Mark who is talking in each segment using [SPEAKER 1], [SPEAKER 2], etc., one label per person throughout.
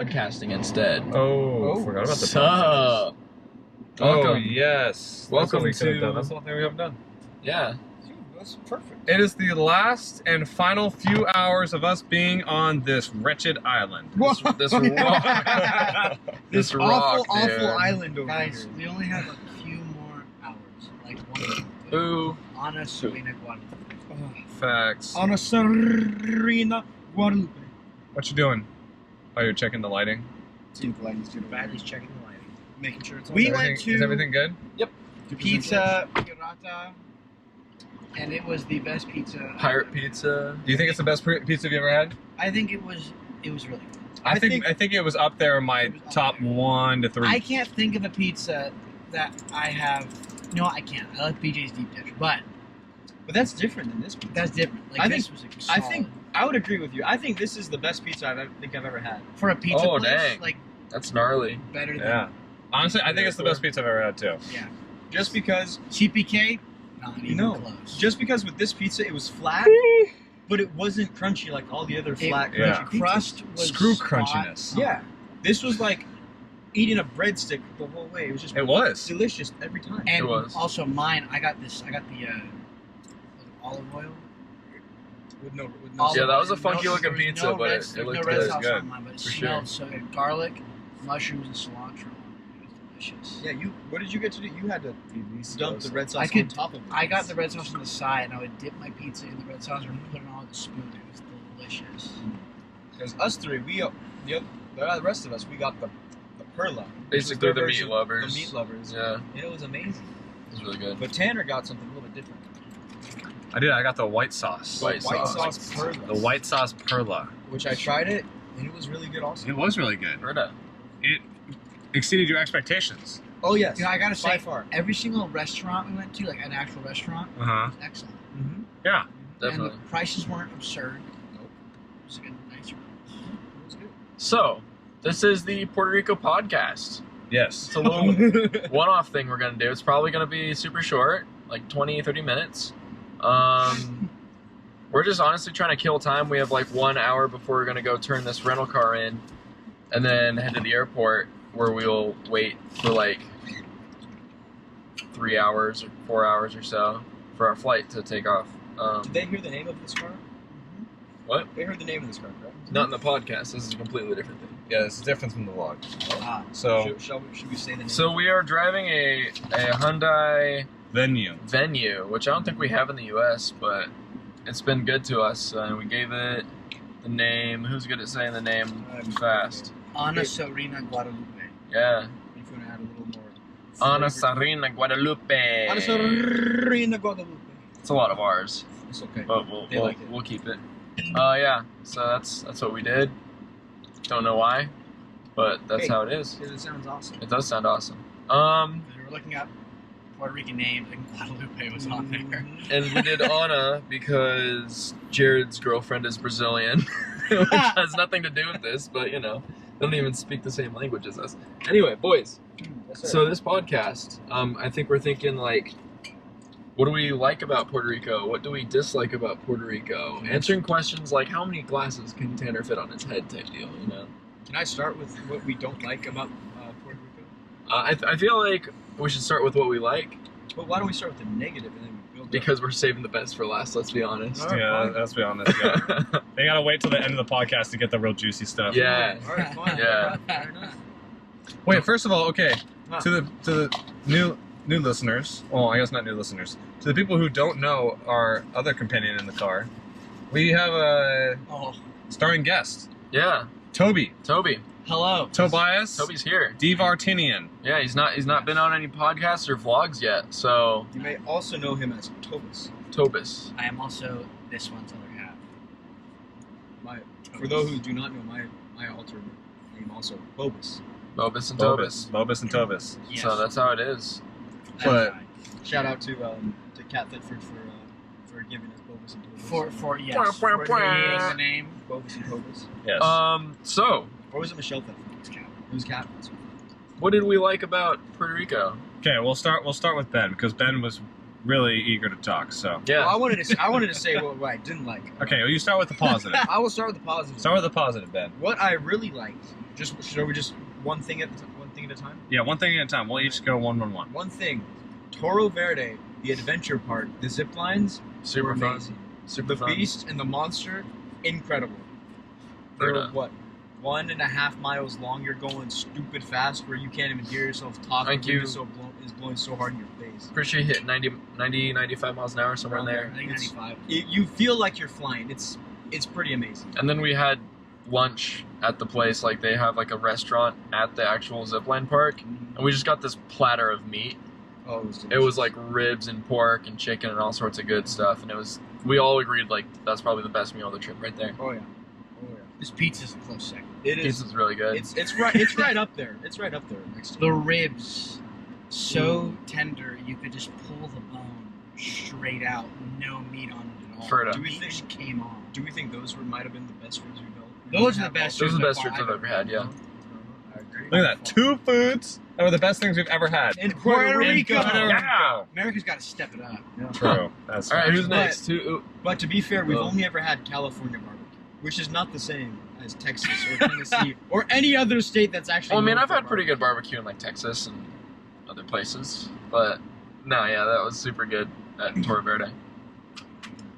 [SPEAKER 1] Podcasting instead.
[SPEAKER 2] Oh, forgot about the
[SPEAKER 1] Sup?
[SPEAKER 2] Oh, yes.
[SPEAKER 1] Welcome
[SPEAKER 2] That's what we could have
[SPEAKER 1] to-
[SPEAKER 2] done. That's the whole thing we haven't done.
[SPEAKER 1] Yeah.
[SPEAKER 3] That's perfect.
[SPEAKER 2] It is the last and final few hours of us being on this wretched island.
[SPEAKER 1] This rock.
[SPEAKER 3] This
[SPEAKER 1] rock,
[SPEAKER 3] awful
[SPEAKER 1] dude.
[SPEAKER 3] island over
[SPEAKER 4] Guys,
[SPEAKER 3] here.
[SPEAKER 4] we only have a few more hours. Like one.
[SPEAKER 1] Ooh.
[SPEAKER 4] Ana Serena Guadalupe.
[SPEAKER 2] Facts.
[SPEAKER 3] On a Serena Guadalupe.
[SPEAKER 2] What you doing? Oh, you're checking the lighting?
[SPEAKER 3] Seems like he's doing
[SPEAKER 4] Bradley's checking the lighting.
[SPEAKER 3] making sure it's on.
[SPEAKER 4] We
[SPEAKER 3] there.
[SPEAKER 4] went to-
[SPEAKER 2] Is everything good?
[SPEAKER 4] Pizza Pirata, and it was the best pizza.
[SPEAKER 1] Pirate pizza.
[SPEAKER 2] Do you think it's the best pizza you've ever had?
[SPEAKER 4] I think it was really good.
[SPEAKER 2] I think it was up there in my
[SPEAKER 4] It was up
[SPEAKER 2] top
[SPEAKER 4] there.
[SPEAKER 2] 1 to 3.
[SPEAKER 4] I can't think of a pizza that I have. No, I can't. I like BJ's Deep Dish, but
[SPEAKER 3] But that's different than this pizza.
[SPEAKER 4] that's different. Like
[SPEAKER 3] I
[SPEAKER 4] this
[SPEAKER 3] think-
[SPEAKER 4] was a
[SPEAKER 3] I
[SPEAKER 4] solid.
[SPEAKER 3] think I would agree with you. I think this is the best pizza I've ever had.
[SPEAKER 4] For a pizza
[SPEAKER 1] Oh,
[SPEAKER 4] place,
[SPEAKER 1] dang.
[SPEAKER 4] like
[SPEAKER 1] That's gnarly.
[SPEAKER 4] better than
[SPEAKER 2] Yeah. Honestly, I think it's the best pizza I've ever had, too.
[SPEAKER 3] Just because,
[SPEAKER 4] CPK. Not even
[SPEAKER 3] No.
[SPEAKER 4] close.
[SPEAKER 3] just because with this pizza it was flat, but it wasn't crunchy like all the other flat,
[SPEAKER 2] Yeah.
[SPEAKER 3] crunchy
[SPEAKER 4] the crust was
[SPEAKER 2] Screw
[SPEAKER 4] spot
[SPEAKER 2] crunchiness.
[SPEAKER 4] on.
[SPEAKER 3] Yeah, this was like eating a breadstick the whole way. It was just
[SPEAKER 2] It was.
[SPEAKER 3] delicious every time.
[SPEAKER 4] And
[SPEAKER 1] It was.
[SPEAKER 4] also mine, I got the was it olive oil.
[SPEAKER 3] with no
[SPEAKER 4] Olive
[SPEAKER 1] Yeah, that
[SPEAKER 4] oil.
[SPEAKER 1] was a funky
[SPEAKER 4] No-
[SPEAKER 1] looking
[SPEAKER 4] there was
[SPEAKER 1] pizza,
[SPEAKER 4] no
[SPEAKER 1] but
[SPEAKER 4] red,
[SPEAKER 1] it
[SPEAKER 4] there was
[SPEAKER 1] looked
[SPEAKER 4] no red
[SPEAKER 1] good.
[SPEAKER 4] sauce
[SPEAKER 2] good.
[SPEAKER 4] on mine, but it
[SPEAKER 1] For
[SPEAKER 4] smelled
[SPEAKER 1] sure.
[SPEAKER 4] so good. Garlic, mushrooms, and cilantro. It was delicious.
[SPEAKER 3] Yeah, what did you get to do? You had to dump the red sauce
[SPEAKER 4] I could-
[SPEAKER 3] on top of it.
[SPEAKER 4] I got the red sauce on the side, and I would dip my pizza in the red sauce and put it on the spoon. It was delicious.
[SPEAKER 3] Because us three, the rest of us, we got the perla. which was
[SPEAKER 1] Basically
[SPEAKER 3] their
[SPEAKER 1] the
[SPEAKER 3] version-
[SPEAKER 1] meat lovers.
[SPEAKER 3] The meat lovers.
[SPEAKER 1] Yeah.
[SPEAKER 3] And it was amazing.
[SPEAKER 1] It was really good.
[SPEAKER 3] But Tanner got something a little bit different.
[SPEAKER 2] I did. I got the white sauce.
[SPEAKER 1] White sauce.
[SPEAKER 3] sauce perla.
[SPEAKER 2] The white sauce perla.
[SPEAKER 3] Which I tried it, and it was really good also.
[SPEAKER 2] It was really good.
[SPEAKER 1] Brita.
[SPEAKER 2] It exceeded your expectations.
[SPEAKER 3] Oh, yes.
[SPEAKER 4] You know, I gotta
[SPEAKER 3] by
[SPEAKER 4] say,
[SPEAKER 3] far.
[SPEAKER 4] every single restaurant we went to, like an actual restaurant,
[SPEAKER 2] Uh-huh.
[SPEAKER 4] was excellent.
[SPEAKER 3] Mm-hmm.
[SPEAKER 2] Yeah.
[SPEAKER 1] Definitely.
[SPEAKER 4] And the prices weren't absurd.
[SPEAKER 3] Nope.
[SPEAKER 4] It was a good, nice
[SPEAKER 3] It was good.
[SPEAKER 1] So, this is the Puerto Rico podcast.
[SPEAKER 2] Yes.
[SPEAKER 1] It's a little one-off thing we're going to do. It's probably going to be super short, like 20, 30 minutes. We're just honestly trying to kill time. We have like 1 hour before we're going to go turn this rental car in and then head to the airport where we'll wait for like 3 hours or 4 hours or so for our flight to take off.
[SPEAKER 3] Did they hear the name of this car?
[SPEAKER 1] What?
[SPEAKER 3] They heard the name of this car, correct?
[SPEAKER 1] Not in the podcast. This is a completely different thing.
[SPEAKER 2] Yeah, it's different from the vlog.
[SPEAKER 4] Ah,
[SPEAKER 2] So,
[SPEAKER 3] Should we say the name?
[SPEAKER 1] So we are driving a Hyundai
[SPEAKER 2] venue.
[SPEAKER 1] Venue, which I don't think we have in the U.S., but it's been good to us. We gave it the name. Who's good at saying the name fast?
[SPEAKER 4] Ana Serena Guadalupe.
[SPEAKER 1] Yeah.
[SPEAKER 3] If you want to add a little more.
[SPEAKER 1] Ana
[SPEAKER 3] flavor to it.
[SPEAKER 1] Serena Guadalupe.
[SPEAKER 3] Ana Serena Guadalupe.
[SPEAKER 1] It's a lot of ours,
[SPEAKER 3] It's okay.
[SPEAKER 1] but
[SPEAKER 3] They like it.
[SPEAKER 1] we'll keep it. Yeah. So that's what we did. Don't know why, but that's
[SPEAKER 3] Hey.
[SPEAKER 1] how it is.
[SPEAKER 3] It sounds awesome.
[SPEAKER 1] It does sound awesome.
[SPEAKER 4] We were looking up Puerto Rican names, and Guadalupe was on there.
[SPEAKER 1] And we did Ana because Jared's girlfriend is Brazilian, which has nothing to do with this, but you know, they don't even speak the same language as us. Anyway, boys,
[SPEAKER 3] Yes, sir.
[SPEAKER 1] so this podcast, I think we're thinking like, what do we like about Puerto Rico? What do we dislike about Puerto Rico? Answering questions like, how many glasses can Tanner fit on his head type deal, you know?
[SPEAKER 3] Can I start with what we don't like about Puerto Rico?
[SPEAKER 1] I feel like we should start with what we like,
[SPEAKER 3] But why don't we start with the negative and then we build up?
[SPEAKER 1] because we're saving the best for last, let's be honest.
[SPEAKER 3] Alright,
[SPEAKER 2] Yeah,
[SPEAKER 3] fine.
[SPEAKER 2] let's be honest. Yeah. They gotta wait till the end of the podcast to get the real juicy stuff.
[SPEAKER 1] Yeah.
[SPEAKER 3] All right, fine.
[SPEAKER 1] Yeah.
[SPEAKER 3] Fair enough.
[SPEAKER 2] Wait, first of all, okay,
[SPEAKER 3] Huh.
[SPEAKER 2] to the new listeners. Well, I guess not new listeners. To the people who don't know our other companion in the car, we have a
[SPEAKER 4] Oh,
[SPEAKER 2] starring guest,
[SPEAKER 1] Yeah,
[SPEAKER 2] Toby,
[SPEAKER 1] Toby.
[SPEAKER 4] hello.
[SPEAKER 2] Tobias,
[SPEAKER 1] Toby's here.
[SPEAKER 2] Devartinian.
[SPEAKER 1] Yeah, he's not been on any podcasts or vlogs yet. So
[SPEAKER 3] You may also know him as Tobus.
[SPEAKER 1] Tobis.
[SPEAKER 4] I am also this one's other half.
[SPEAKER 3] For those who do not know, my alter name also Bobus.
[SPEAKER 1] Bobis and Tobis.
[SPEAKER 2] Bobus and Tobis.
[SPEAKER 4] Yes.
[SPEAKER 1] So that's how it is.
[SPEAKER 2] But-
[SPEAKER 3] Shout out to Cat Thetford for giving us Bobus and Tobus.
[SPEAKER 4] For yes,
[SPEAKER 1] Bwah,
[SPEAKER 4] for
[SPEAKER 1] bwah, bwah.
[SPEAKER 4] creating the name.
[SPEAKER 3] Bobus and Tobus.
[SPEAKER 2] Yes.
[SPEAKER 1] So
[SPEAKER 3] Or was it Michelle Thetford? It was Cat.
[SPEAKER 1] what did we like about Puerto Rico?
[SPEAKER 2] Okay, we'll start with Ben because Ben was really eager to talk. So
[SPEAKER 1] Yeah.
[SPEAKER 3] Well, I wanted to say what I didn't like.
[SPEAKER 2] okay, well, you start with the positive.
[SPEAKER 3] I will start with the positive.
[SPEAKER 2] Start with the positive, Ben.
[SPEAKER 3] What I really liked. Should we just one thing at a time?
[SPEAKER 2] Yeah, one thing at a time. We'll each go one.
[SPEAKER 3] One thing. Toro Verde, the adventure part, the zip lines,
[SPEAKER 1] Super
[SPEAKER 3] were
[SPEAKER 1] fun.
[SPEAKER 3] amazing.
[SPEAKER 1] Super
[SPEAKER 3] The
[SPEAKER 1] fun.
[SPEAKER 3] beast and the monster, incredible. They
[SPEAKER 1] Right
[SPEAKER 3] were
[SPEAKER 1] on.
[SPEAKER 3] what, 1.5 miles long. You're going stupid fast, where you can't even hear yourself talk.
[SPEAKER 1] Thank
[SPEAKER 3] The wind
[SPEAKER 1] you.
[SPEAKER 3] is blowing so hard in your face.
[SPEAKER 1] Pretty sure you hit 90, 95 miles an hour somewhere in there.
[SPEAKER 4] I think 95.
[SPEAKER 3] You feel like you're flying. It's pretty amazing.
[SPEAKER 1] And then we had lunch at the place. Like they have like a restaurant at the actual zipline park, and we just got this platter of meat.
[SPEAKER 3] Oh, it was
[SPEAKER 1] It
[SPEAKER 3] delicious.
[SPEAKER 1] was like ribs and pork and chicken and all sorts of good stuff. And we all agreed like that's probably the best meal of the trip right there.
[SPEAKER 3] Oh yeah. Oh yeah.
[SPEAKER 4] This pizza's a close second.
[SPEAKER 3] It is.
[SPEAKER 1] Pizza's really good.
[SPEAKER 3] It's right up there. It's right up there next to
[SPEAKER 4] The
[SPEAKER 3] it.
[SPEAKER 4] ribs, so tender, you could just pull the bone straight out, no meat on it at all.
[SPEAKER 1] Straight up.
[SPEAKER 3] Do we
[SPEAKER 4] Meat
[SPEAKER 3] think-
[SPEAKER 4] just came on.
[SPEAKER 3] Do we think those might have been the best ribs we've built?
[SPEAKER 4] Those are the best.
[SPEAKER 1] Those are the
[SPEAKER 4] ribs
[SPEAKER 1] best
[SPEAKER 4] so
[SPEAKER 1] trips
[SPEAKER 4] far
[SPEAKER 1] I've ever had. Yeah.
[SPEAKER 3] I agree.
[SPEAKER 2] Look at that. 2 foods that were the best things we've ever had.
[SPEAKER 3] In
[SPEAKER 4] Puerto Rico.
[SPEAKER 2] Yeah.
[SPEAKER 4] America's got to step it up.
[SPEAKER 2] True. That's
[SPEAKER 1] All right,
[SPEAKER 2] right.
[SPEAKER 1] who's
[SPEAKER 3] But-
[SPEAKER 1] next?
[SPEAKER 3] But to be fair, we've
[SPEAKER 1] Oh.
[SPEAKER 3] only ever had California barbecue, which is not the same as Texas or Tennessee or any other state that's actually.
[SPEAKER 1] Well, I mean,
[SPEAKER 3] known
[SPEAKER 1] I've
[SPEAKER 3] for
[SPEAKER 1] had pretty good barbecue in like Texas and other places, but no, yeah, that was super good at Toro Verde.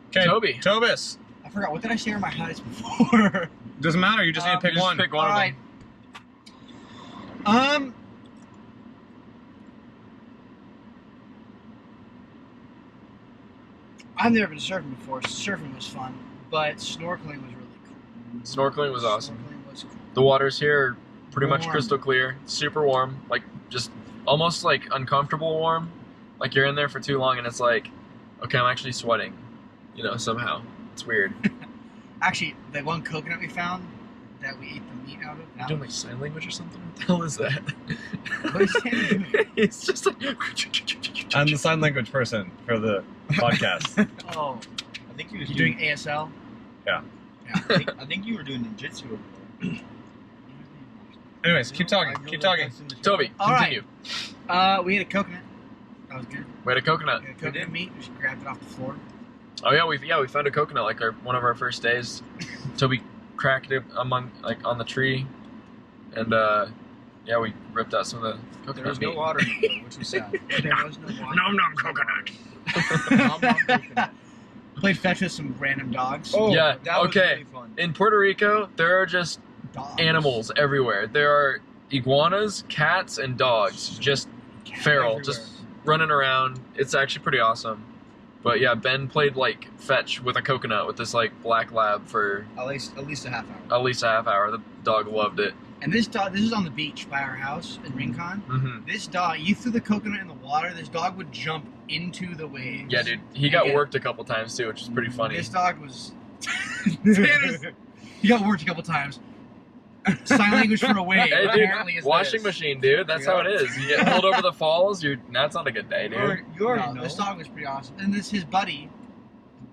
[SPEAKER 2] Okay,
[SPEAKER 1] Toby.
[SPEAKER 2] Tobis.
[SPEAKER 4] I forgot, what did I say are my highlights before?
[SPEAKER 2] Doesn't matter. You just need to pick
[SPEAKER 1] You just
[SPEAKER 2] one.
[SPEAKER 1] pick one
[SPEAKER 4] All
[SPEAKER 1] of
[SPEAKER 4] right.
[SPEAKER 1] them.
[SPEAKER 4] I've never been surfing before. Surfing was fun, but snorkeling was really cool.
[SPEAKER 1] Snorkeling was awesome.
[SPEAKER 4] Snorkeling was cool.
[SPEAKER 1] The waters here are pretty much
[SPEAKER 4] Warm.
[SPEAKER 1] crystal clear, super warm, like just almost like uncomfortable warm. Like you're in there for too long and it's like, okay, I'm actually sweating, somehow. It's weird.
[SPEAKER 4] Actually, the one coconut we found that we ate the meat out of.
[SPEAKER 1] You
[SPEAKER 4] that
[SPEAKER 1] doing like
[SPEAKER 4] was-
[SPEAKER 1] sign language or something? What the hell is that?
[SPEAKER 4] What is that?
[SPEAKER 1] It's just like.
[SPEAKER 2] I'm the sign language person for the podcast.
[SPEAKER 4] Oh,
[SPEAKER 3] I think you was
[SPEAKER 4] you doing ASL?
[SPEAKER 2] Yeah.
[SPEAKER 4] Yeah.
[SPEAKER 3] I think you were doing ninjutsu over there.
[SPEAKER 2] Anyways, keep talking.
[SPEAKER 3] I know
[SPEAKER 2] Keep
[SPEAKER 3] that
[SPEAKER 2] talking.
[SPEAKER 3] that's in the show.
[SPEAKER 1] Toby,
[SPEAKER 4] All right.
[SPEAKER 1] continue.
[SPEAKER 4] We had a coconut. That was good.
[SPEAKER 1] We had a coconut.
[SPEAKER 4] We had a coconut meat. We just grabbed it off the floor.
[SPEAKER 1] Oh yeah, we found a coconut like one of our first days. Toby cracked it on the tree, and yeah, we ripped out some of the
[SPEAKER 3] There
[SPEAKER 1] coconut
[SPEAKER 3] was
[SPEAKER 1] meat.
[SPEAKER 3] no water in it, though, which was sad.
[SPEAKER 4] There was no water.
[SPEAKER 1] Nom nom coconut.
[SPEAKER 3] Nom nom coconut.
[SPEAKER 4] Played fetch with some random dogs.
[SPEAKER 3] Oh,
[SPEAKER 1] Yeah,
[SPEAKER 3] that was
[SPEAKER 1] okay.
[SPEAKER 3] really fun.
[SPEAKER 1] In Puerto Rico, there are just
[SPEAKER 4] Dogs.
[SPEAKER 1] animals everywhere. There are iguanas, cats, and dogs just feral,
[SPEAKER 3] Everywhere.
[SPEAKER 1] just running around. It's actually pretty awesome. But yeah, Ben played like fetch with a coconut with this like black lab for
[SPEAKER 3] At least a half hour.
[SPEAKER 1] at least a half hour. The dog loved it.
[SPEAKER 4] And this dog, this is on the beach by our house in Rincon.
[SPEAKER 1] Hmm.
[SPEAKER 4] This dog, you threw the coconut in the water, this dog would jump into the waves.
[SPEAKER 1] Yeah, dude, he got
[SPEAKER 4] Yeah.
[SPEAKER 1] worked a couple times too, which is pretty funny.
[SPEAKER 4] This dog was. He got worked a couple times. Sign language for a wave.
[SPEAKER 1] Hey,
[SPEAKER 4] apparently
[SPEAKER 1] dude,
[SPEAKER 4] is
[SPEAKER 1] washing
[SPEAKER 4] this.
[SPEAKER 1] machine, dude. That's how it is. You get pulled over the falls. That's not a good day, dude.
[SPEAKER 3] You already
[SPEAKER 4] No,
[SPEAKER 3] know.
[SPEAKER 4] this dog was pretty awesome. And this his buddy,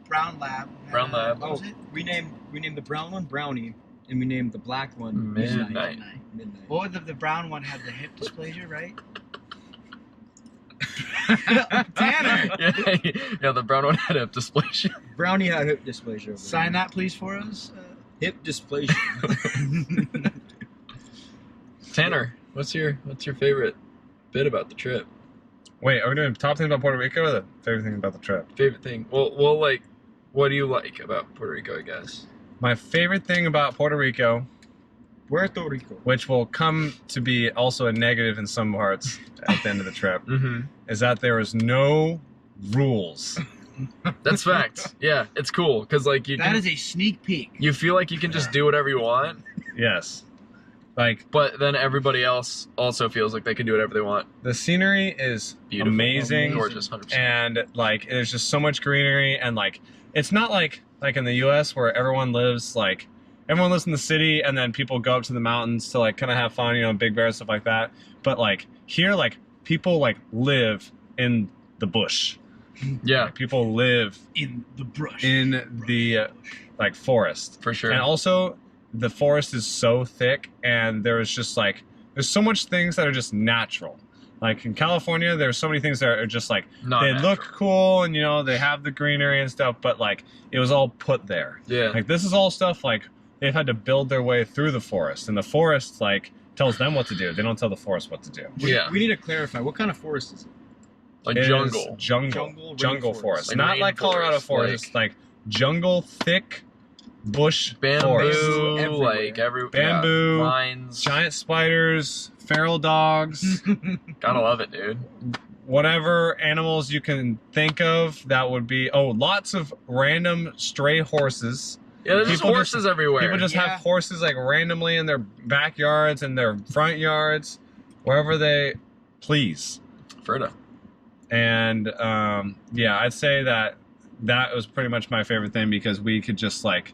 [SPEAKER 4] Brown Lab.
[SPEAKER 1] Brown Lab.
[SPEAKER 4] What was it?
[SPEAKER 3] We named the brown one Brownie, and we named the black one
[SPEAKER 1] Midnight.
[SPEAKER 3] Midnight.
[SPEAKER 4] What would the brown one had the hip dysplasia, right? Tanner,
[SPEAKER 1] yeah, the brown one had hip dysplasia.
[SPEAKER 3] Brownie had hip dysplasia. Over
[SPEAKER 4] sign
[SPEAKER 3] there.
[SPEAKER 4] that please for us.
[SPEAKER 3] Hip dysplasia.
[SPEAKER 1] Tanner, what's your favorite bit about the trip?
[SPEAKER 2] Wait, are we doing top thing about Puerto Rico or the favorite thing about the trip?
[SPEAKER 1] Favorite thing? Well, like, what do you like about Puerto Rico? I guess.
[SPEAKER 2] My favorite thing about Puerto Rico,
[SPEAKER 3] Puerto Rico.
[SPEAKER 2] which will come to be also a negative in some parts at the end of the trip,
[SPEAKER 1] Mm-hmm.
[SPEAKER 2] is that there is no rules.
[SPEAKER 1] That's fact. Yeah, it's cool because like
[SPEAKER 4] That is a sneak peek.
[SPEAKER 1] you feel like you can just do whatever you want,
[SPEAKER 2] Yes. Like,
[SPEAKER 1] but then everybody else also feels like they can do whatever they want.
[SPEAKER 2] the scenery is
[SPEAKER 1] Beautiful,
[SPEAKER 2] amazing.
[SPEAKER 1] gorgeous, 100%.
[SPEAKER 2] And like there's just so much greenery, and like it's not like in the US where everyone lives in the city and then people go up to the mountains to like kind of have fun, Big Bear, stuff like that. But like here, like people like live in the bush.
[SPEAKER 1] Yeah,
[SPEAKER 2] Like, people live
[SPEAKER 4] In the brush.
[SPEAKER 2] in the like forest.
[SPEAKER 1] for sure.
[SPEAKER 2] And also the forest is so thick, and there's just like there's so much things that are just natural. Like in California, there's so many things that are just like
[SPEAKER 1] Not
[SPEAKER 2] they
[SPEAKER 1] natural.
[SPEAKER 2] look cool and they have the greenery and stuff, but like it was all put there.
[SPEAKER 1] Yeah.
[SPEAKER 2] Like this is all stuff like they've had to build their way through the forest, and the forest like tells them what to do. They don't tell the forest what to do.
[SPEAKER 1] Yeah.
[SPEAKER 3] We need to clarify. What kind of forest is it?
[SPEAKER 1] Like
[SPEAKER 2] It is
[SPEAKER 1] jungle.
[SPEAKER 2] jungle forest.
[SPEAKER 1] Like
[SPEAKER 2] Not like Colorado
[SPEAKER 1] rainforest,
[SPEAKER 2] forest, like jungle, thick bush
[SPEAKER 1] Bamboo,
[SPEAKER 2] forest.
[SPEAKER 1] like
[SPEAKER 2] Bamboo,
[SPEAKER 1] yeah, vines.
[SPEAKER 2] Giant spiders, feral dogs,
[SPEAKER 1] Gotta love it, dude.
[SPEAKER 2] whatever animals you can think of that would be. Oh, lots of random stray horses.
[SPEAKER 1] Yeah, there's just
[SPEAKER 2] People
[SPEAKER 1] horses everywhere.
[SPEAKER 2] People just
[SPEAKER 4] Yeah.
[SPEAKER 2] have horses like randomly in their backyards and their front yards, wherever they please.
[SPEAKER 1] Ferda.
[SPEAKER 2] And yeah, I'd say that was pretty much my favorite thing because we could just like,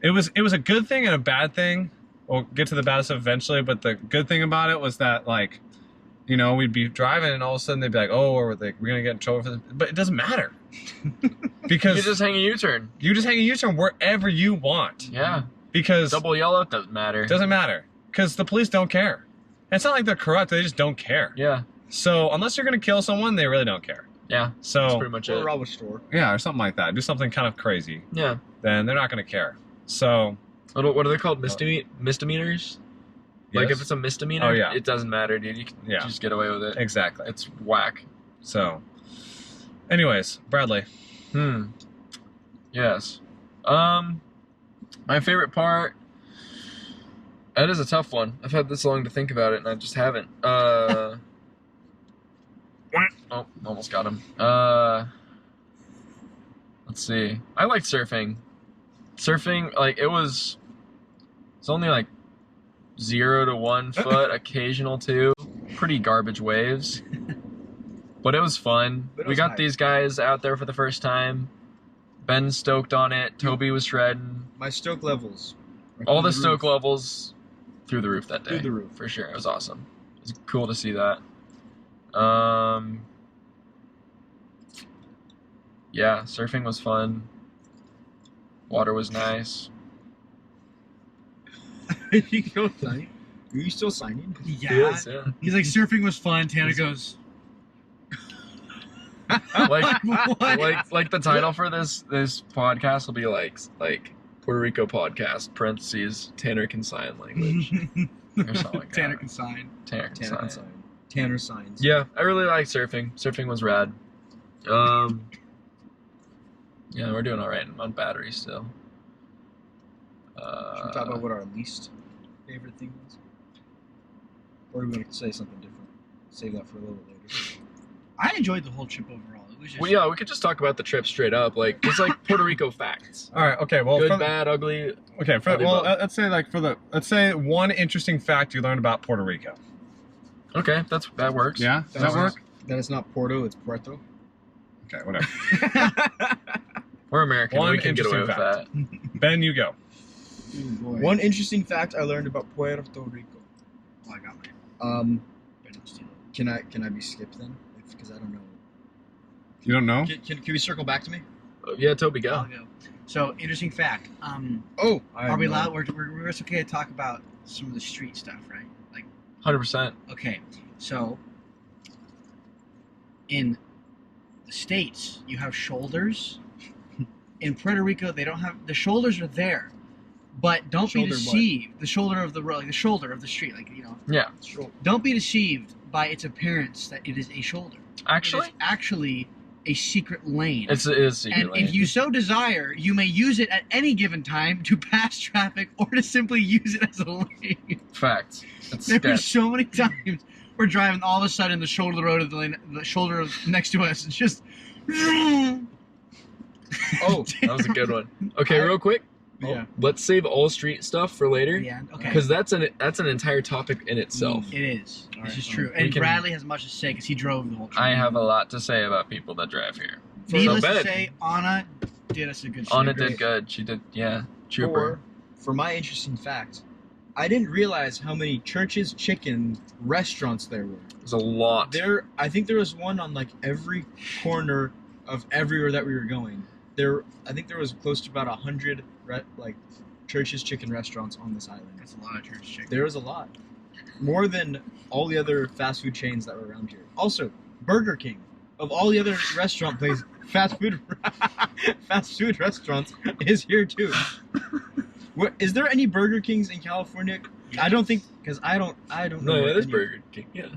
[SPEAKER 2] it was a good thing and a bad thing. We'll get to the bad stuff eventually, but the good thing about it was that like, we'd be driving and all of a sudden they'd be like, oh, we're gonna get in trouble for this, but it doesn't matter because
[SPEAKER 1] You just hang a U-turn.
[SPEAKER 2] you just hang a U-turn wherever you want.
[SPEAKER 1] Yeah.
[SPEAKER 2] Because
[SPEAKER 1] Double yellow doesn't matter.
[SPEAKER 2] it doesn't matter because the police don't care. It's not like they're corrupt; they just don't care.
[SPEAKER 1] Yeah.
[SPEAKER 2] So unless you're gonna kill someone, they really don't care.
[SPEAKER 1] Yeah. That's
[SPEAKER 2] So
[SPEAKER 1] pretty much
[SPEAKER 3] Or
[SPEAKER 1] it.
[SPEAKER 3] rob a store.
[SPEAKER 2] yeah, or something like that. Do something kind of crazy,
[SPEAKER 1] Yeah.
[SPEAKER 2] then they're not gonna care. So
[SPEAKER 1] What are they called? Misdemeanors? Like
[SPEAKER 2] yes.
[SPEAKER 1] if it's a misdemeanor,
[SPEAKER 2] Oh, yeah.
[SPEAKER 1] it doesn't matter, dude. You can
[SPEAKER 2] Yeah.
[SPEAKER 1] just get away with it.
[SPEAKER 2] exactly.
[SPEAKER 1] It's whack.
[SPEAKER 2] So, anyways, Bradley.
[SPEAKER 1] Yes. My favorite part. That is a tough one. I've had this long to think about it, and I just haven't. Oh, almost got him. Let's see. I liked surfing. Surfing, like it's only like 0 to 1 foot, occasional 2. Pretty garbage waves. But it was fun.
[SPEAKER 3] But it
[SPEAKER 1] We
[SPEAKER 3] was
[SPEAKER 1] got
[SPEAKER 3] nice.
[SPEAKER 1] these guys out there for the first time. Ben stoked on it. Toby was shredding.
[SPEAKER 3] My stoke levels. are
[SPEAKER 1] All
[SPEAKER 3] through
[SPEAKER 1] the stoke
[SPEAKER 3] roof.
[SPEAKER 1] levels through the roof that day.
[SPEAKER 3] Through the roof.
[SPEAKER 1] For sure. It was awesome. It was cool to see that. Yeah, surfing was fun. Water was nice.
[SPEAKER 3] You go signing? Are you still signing?
[SPEAKER 4] Yeah.
[SPEAKER 1] Yeah.
[SPEAKER 4] He's like, surfing was fun. Tana goes,
[SPEAKER 1] Like
[SPEAKER 4] what?
[SPEAKER 1] like the title for this podcast will be like Puerto Rico podcast parentheses Tanner can sign language or something like
[SPEAKER 4] Tanner
[SPEAKER 1] that.
[SPEAKER 4] can sign.
[SPEAKER 1] Tanner can
[SPEAKER 3] Tanner
[SPEAKER 1] sign.
[SPEAKER 3] can sign. Tanner signs.
[SPEAKER 1] Yeah, I really like surfing. Surfing was rad. Yeah, we're doing all right. I'm on battery still.
[SPEAKER 3] Should we talk about what our least favorite thing was? Or do we want to say something different? Save that for a little later.
[SPEAKER 4] I enjoyed the whole trip overall. It was just
[SPEAKER 1] Well, yeah, we could just talk about the trip straight up, like just like Puerto Rico facts.
[SPEAKER 2] All right. Okay. Well,
[SPEAKER 1] Good, bad, ugly.
[SPEAKER 2] okay.
[SPEAKER 1] How they both.
[SPEAKER 2] Let's say one interesting fact you learned about Puerto Rico.
[SPEAKER 1] Okay, that works.
[SPEAKER 2] Yeah. Does that work?
[SPEAKER 3] That it's not Porto, it's Puerto.
[SPEAKER 2] Okay. Whatever.
[SPEAKER 1] We're American.
[SPEAKER 2] One
[SPEAKER 1] We can get away with
[SPEAKER 2] interesting
[SPEAKER 1] that.
[SPEAKER 2] Ben, you go.
[SPEAKER 4] Ooh, boy.
[SPEAKER 3] One interesting fact I learned about Puerto Rico.
[SPEAKER 4] Oh, I got mine. Better not steal it.
[SPEAKER 3] Can I be skipped then? Because I don't know.
[SPEAKER 2] You don't know?
[SPEAKER 3] Can we circle back to me?
[SPEAKER 1] Yeah, Toby, go.
[SPEAKER 4] I'll go. So, interesting fact.
[SPEAKER 3] Oh,
[SPEAKER 4] Are we allowed? We're okay to talk about some of the street stuff, right? Like,
[SPEAKER 1] 100%.
[SPEAKER 4] okay, so in the States, you have shoulders. In Puerto Rico, they don't have the shoulders are there, but don't be
[SPEAKER 3] Shoulder what?
[SPEAKER 4] deceived. The shoulder of the road, like the shoulder of the street, like
[SPEAKER 1] Yeah.
[SPEAKER 3] Sure.
[SPEAKER 4] Don't be deceived by its appearance that it is a shoulder. It
[SPEAKER 1] Actually,
[SPEAKER 4] is actually a secret lane.
[SPEAKER 1] it is secret
[SPEAKER 4] And
[SPEAKER 1] lane.
[SPEAKER 4] if you so desire, you may use it at any given time to pass traffic or to simply use it as a lane.
[SPEAKER 1] Facts. It's
[SPEAKER 4] There were
[SPEAKER 1] sketch.
[SPEAKER 4] so many times we're driving, all of a sudden the shoulder of the road of the lane, the shoulder of next to us, it's just.
[SPEAKER 3] Oh,
[SPEAKER 1] That was a good one. Okay, real quick.
[SPEAKER 3] yeah.
[SPEAKER 1] Let's save all street stuff for later.
[SPEAKER 4] Yeah. Okay.
[SPEAKER 1] Because that's an entire topic in itself.
[SPEAKER 4] It is.
[SPEAKER 3] All
[SPEAKER 4] This
[SPEAKER 3] right,
[SPEAKER 4] is
[SPEAKER 3] all
[SPEAKER 4] true.
[SPEAKER 3] right.
[SPEAKER 1] We
[SPEAKER 4] And
[SPEAKER 1] can-
[SPEAKER 4] Bradley has much to say because he drove the whole trip.
[SPEAKER 1] I have a lot to say about people that drive here.
[SPEAKER 4] Needless
[SPEAKER 1] so
[SPEAKER 4] to
[SPEAKER 1] bad.
[SPEAKER 4] say, Anna did us a good job.
[SPEAKER 1] Anna
[SPEAKER 3] great.
[SPEAKER 1] did good. She did, yeah. Trooper.
[SPEAKER 3] For my interesting fact, I didn't realize how many Church's Chicken restaurants there were.
[SPEAKER 1] There's a lot.
[SPEAKER 3] I think there was one on like every corner of everywhere that we were going. I think there was close to about 100 Church's Chicken restaurants on this island.
[SPEAKER 4] That's a lot of church chicken.
[SPEAKER 3] There was a lot. more than all the other fast food chains that were around here. Also, Burger King, of all the other restaurant places, fast food restaurants, is here too. Is there any Burger Kings in California? I don't think, because I don't know.
[SPEAKER 1] No, that is
[SPEAKER 3] any.
[SPEAKER 1] Burger King. Yeah.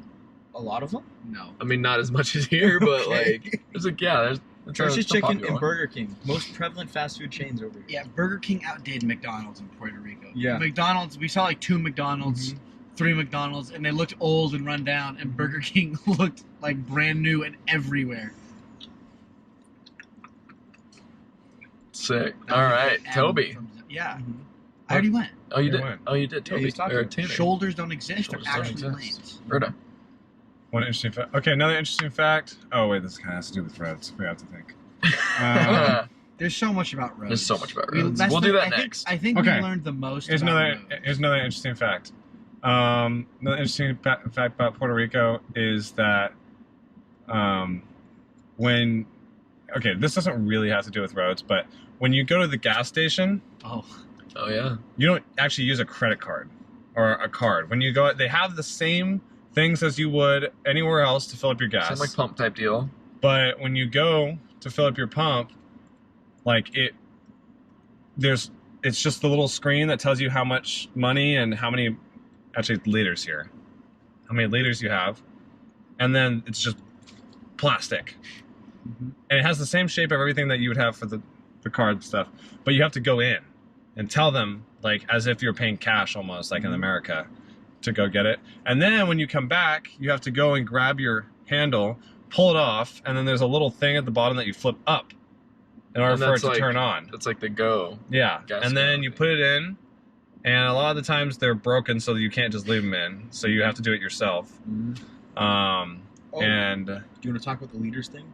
[SPEAKER 3] A lot of them.
[SPEAKER 4] No.
[SPEAKER 1] I mean, not as much as here, but
[SPEAKER 3] Okay.
[SPEAKER 1] like, there's like, yeah, there's
[SPEAKER 3] Church's
[SPEAKER 1] still
[SPEAKER 3] Chicken
[SPEAKER 1] popular.
[SPEAKER 3] and Burger King, most prevalent fast food chains over here.
[SPEAKER 4] Yeah, Burger King outdid McDonald's in Puerto Rico.
[SPEAKER 3] Yeah.
[SPEAKER 4] McDonald's, we saw like 2 McDonald's, 3 McDonald's, and they looked old and run down, and Burger King looked like brand new and everywhere.
[SPEAKER 1] Sick.
[SPEAKER 4] That
[SPEAKER 1] All
[SPEAKER 4] was
[SPEAKER 1] right,
[SPEAKER 4] like
[SPEAKER 1] Toby.
[SPEAKER 4] Yeah.
[SPEAKER 3] Mhm.
[SPEAKER 4] I already went.
[SPEAKER 1] Oh, you
[SPEAKER 2] You
[SPEAKER 1] did.
[SPEAKER 2] went.
[SPEAKER 1] Oh, you did.
[SPEAKER 3] Yeah,
[SPEAKER 1] Toby.
[SPEAKER 3] he's talking.
[SPEAKER 1] Or Tanner.
[SPEAKER 4] Shoulders don't exist.
[SPEAKER 1] Shoulders
[SPEAKER 4] They're
[SPEAKER 1] don't
[SPEAKER 4] actually
[SPEAKER 1] exist.
[SPEAKER 4] lanes.
[SPEAKER 1] Berta.
[SPEAKER 2] One interesting fact. Okay, another interesting fact. Oh wait, this kind of has to do with roads. We have to think. Um,
[SPEAKER 4] There's so much about roads.
[SPEAKER 1] There's so much about
[SPEAKER 4] We-
[SPEAKER 1] roads.
[SPEAKER 4] that's
[SPEAKER 1] We'll
[SPEAKER 4] the-
[SPEAKER 1] do that
[SPEAKER 4] I think-
[SPEAKER 1] next.
[SPEAKER 4] I think
[SPEAKER 2] Okay.
[SPEAKER 4] we learned the most
[SPEAKER 2] here's
[SPEAKER 4] about
[SPEAKER 2] another.
[SPEAKER 4] roads.
[SPEAKER 2] Here's another interesting fact. Another interesting fact about Puerto Rico is that when okay, this doesn't really have to do with roads, but when you go to the gas station,
[SPEAKER 4] Oh,
[SPEAKER 1] Oh yeah.
[SPEAKER 2] you don't actually use a credit card or a card. When you go, they have the same things as you would anywhere else to fill up your gas.
[SPEAKER 1] Same like pump type deal.
[SPEAKER 2] But when you go to fill up your pump, like it's just the little screen that tells you how much money and how many, actually liters here, how many liters you have, and then it's just plastic, and it has the same shape of everything that you would have for the card stuff, but you have to go in and tell them like as if you're paying cash almost like in America to go get it, and then when you come back, you have to go and grab your handle, pull it off, and then there's a little thing at the bottom that you flip up in order
[SPEAKER 1] And
[SPEAKER 2] for it
[SPEAKER 1] that's
[SPEAKER 2] to
[SPEAKER 1] like-
[SPEAKER 2] turn on.
[SPEAKER 1] That's like the go.
[SPEAKER 2] Yeah,
[SPEAKER 1] gas
[SPEAKER 2] and then
[SPEAKER 1] go
[SPEAKER 2] you
[SPEAKER 1] thing.
[SPEAKER 2] put it in, and a lot of the times they're broken, so you can't just leave them in. So you have to do it yourself.
[SPEAKER 3] Oh,
[SPEAKER 2] And
[SPEAKER 3] do you want to talk about the liters thing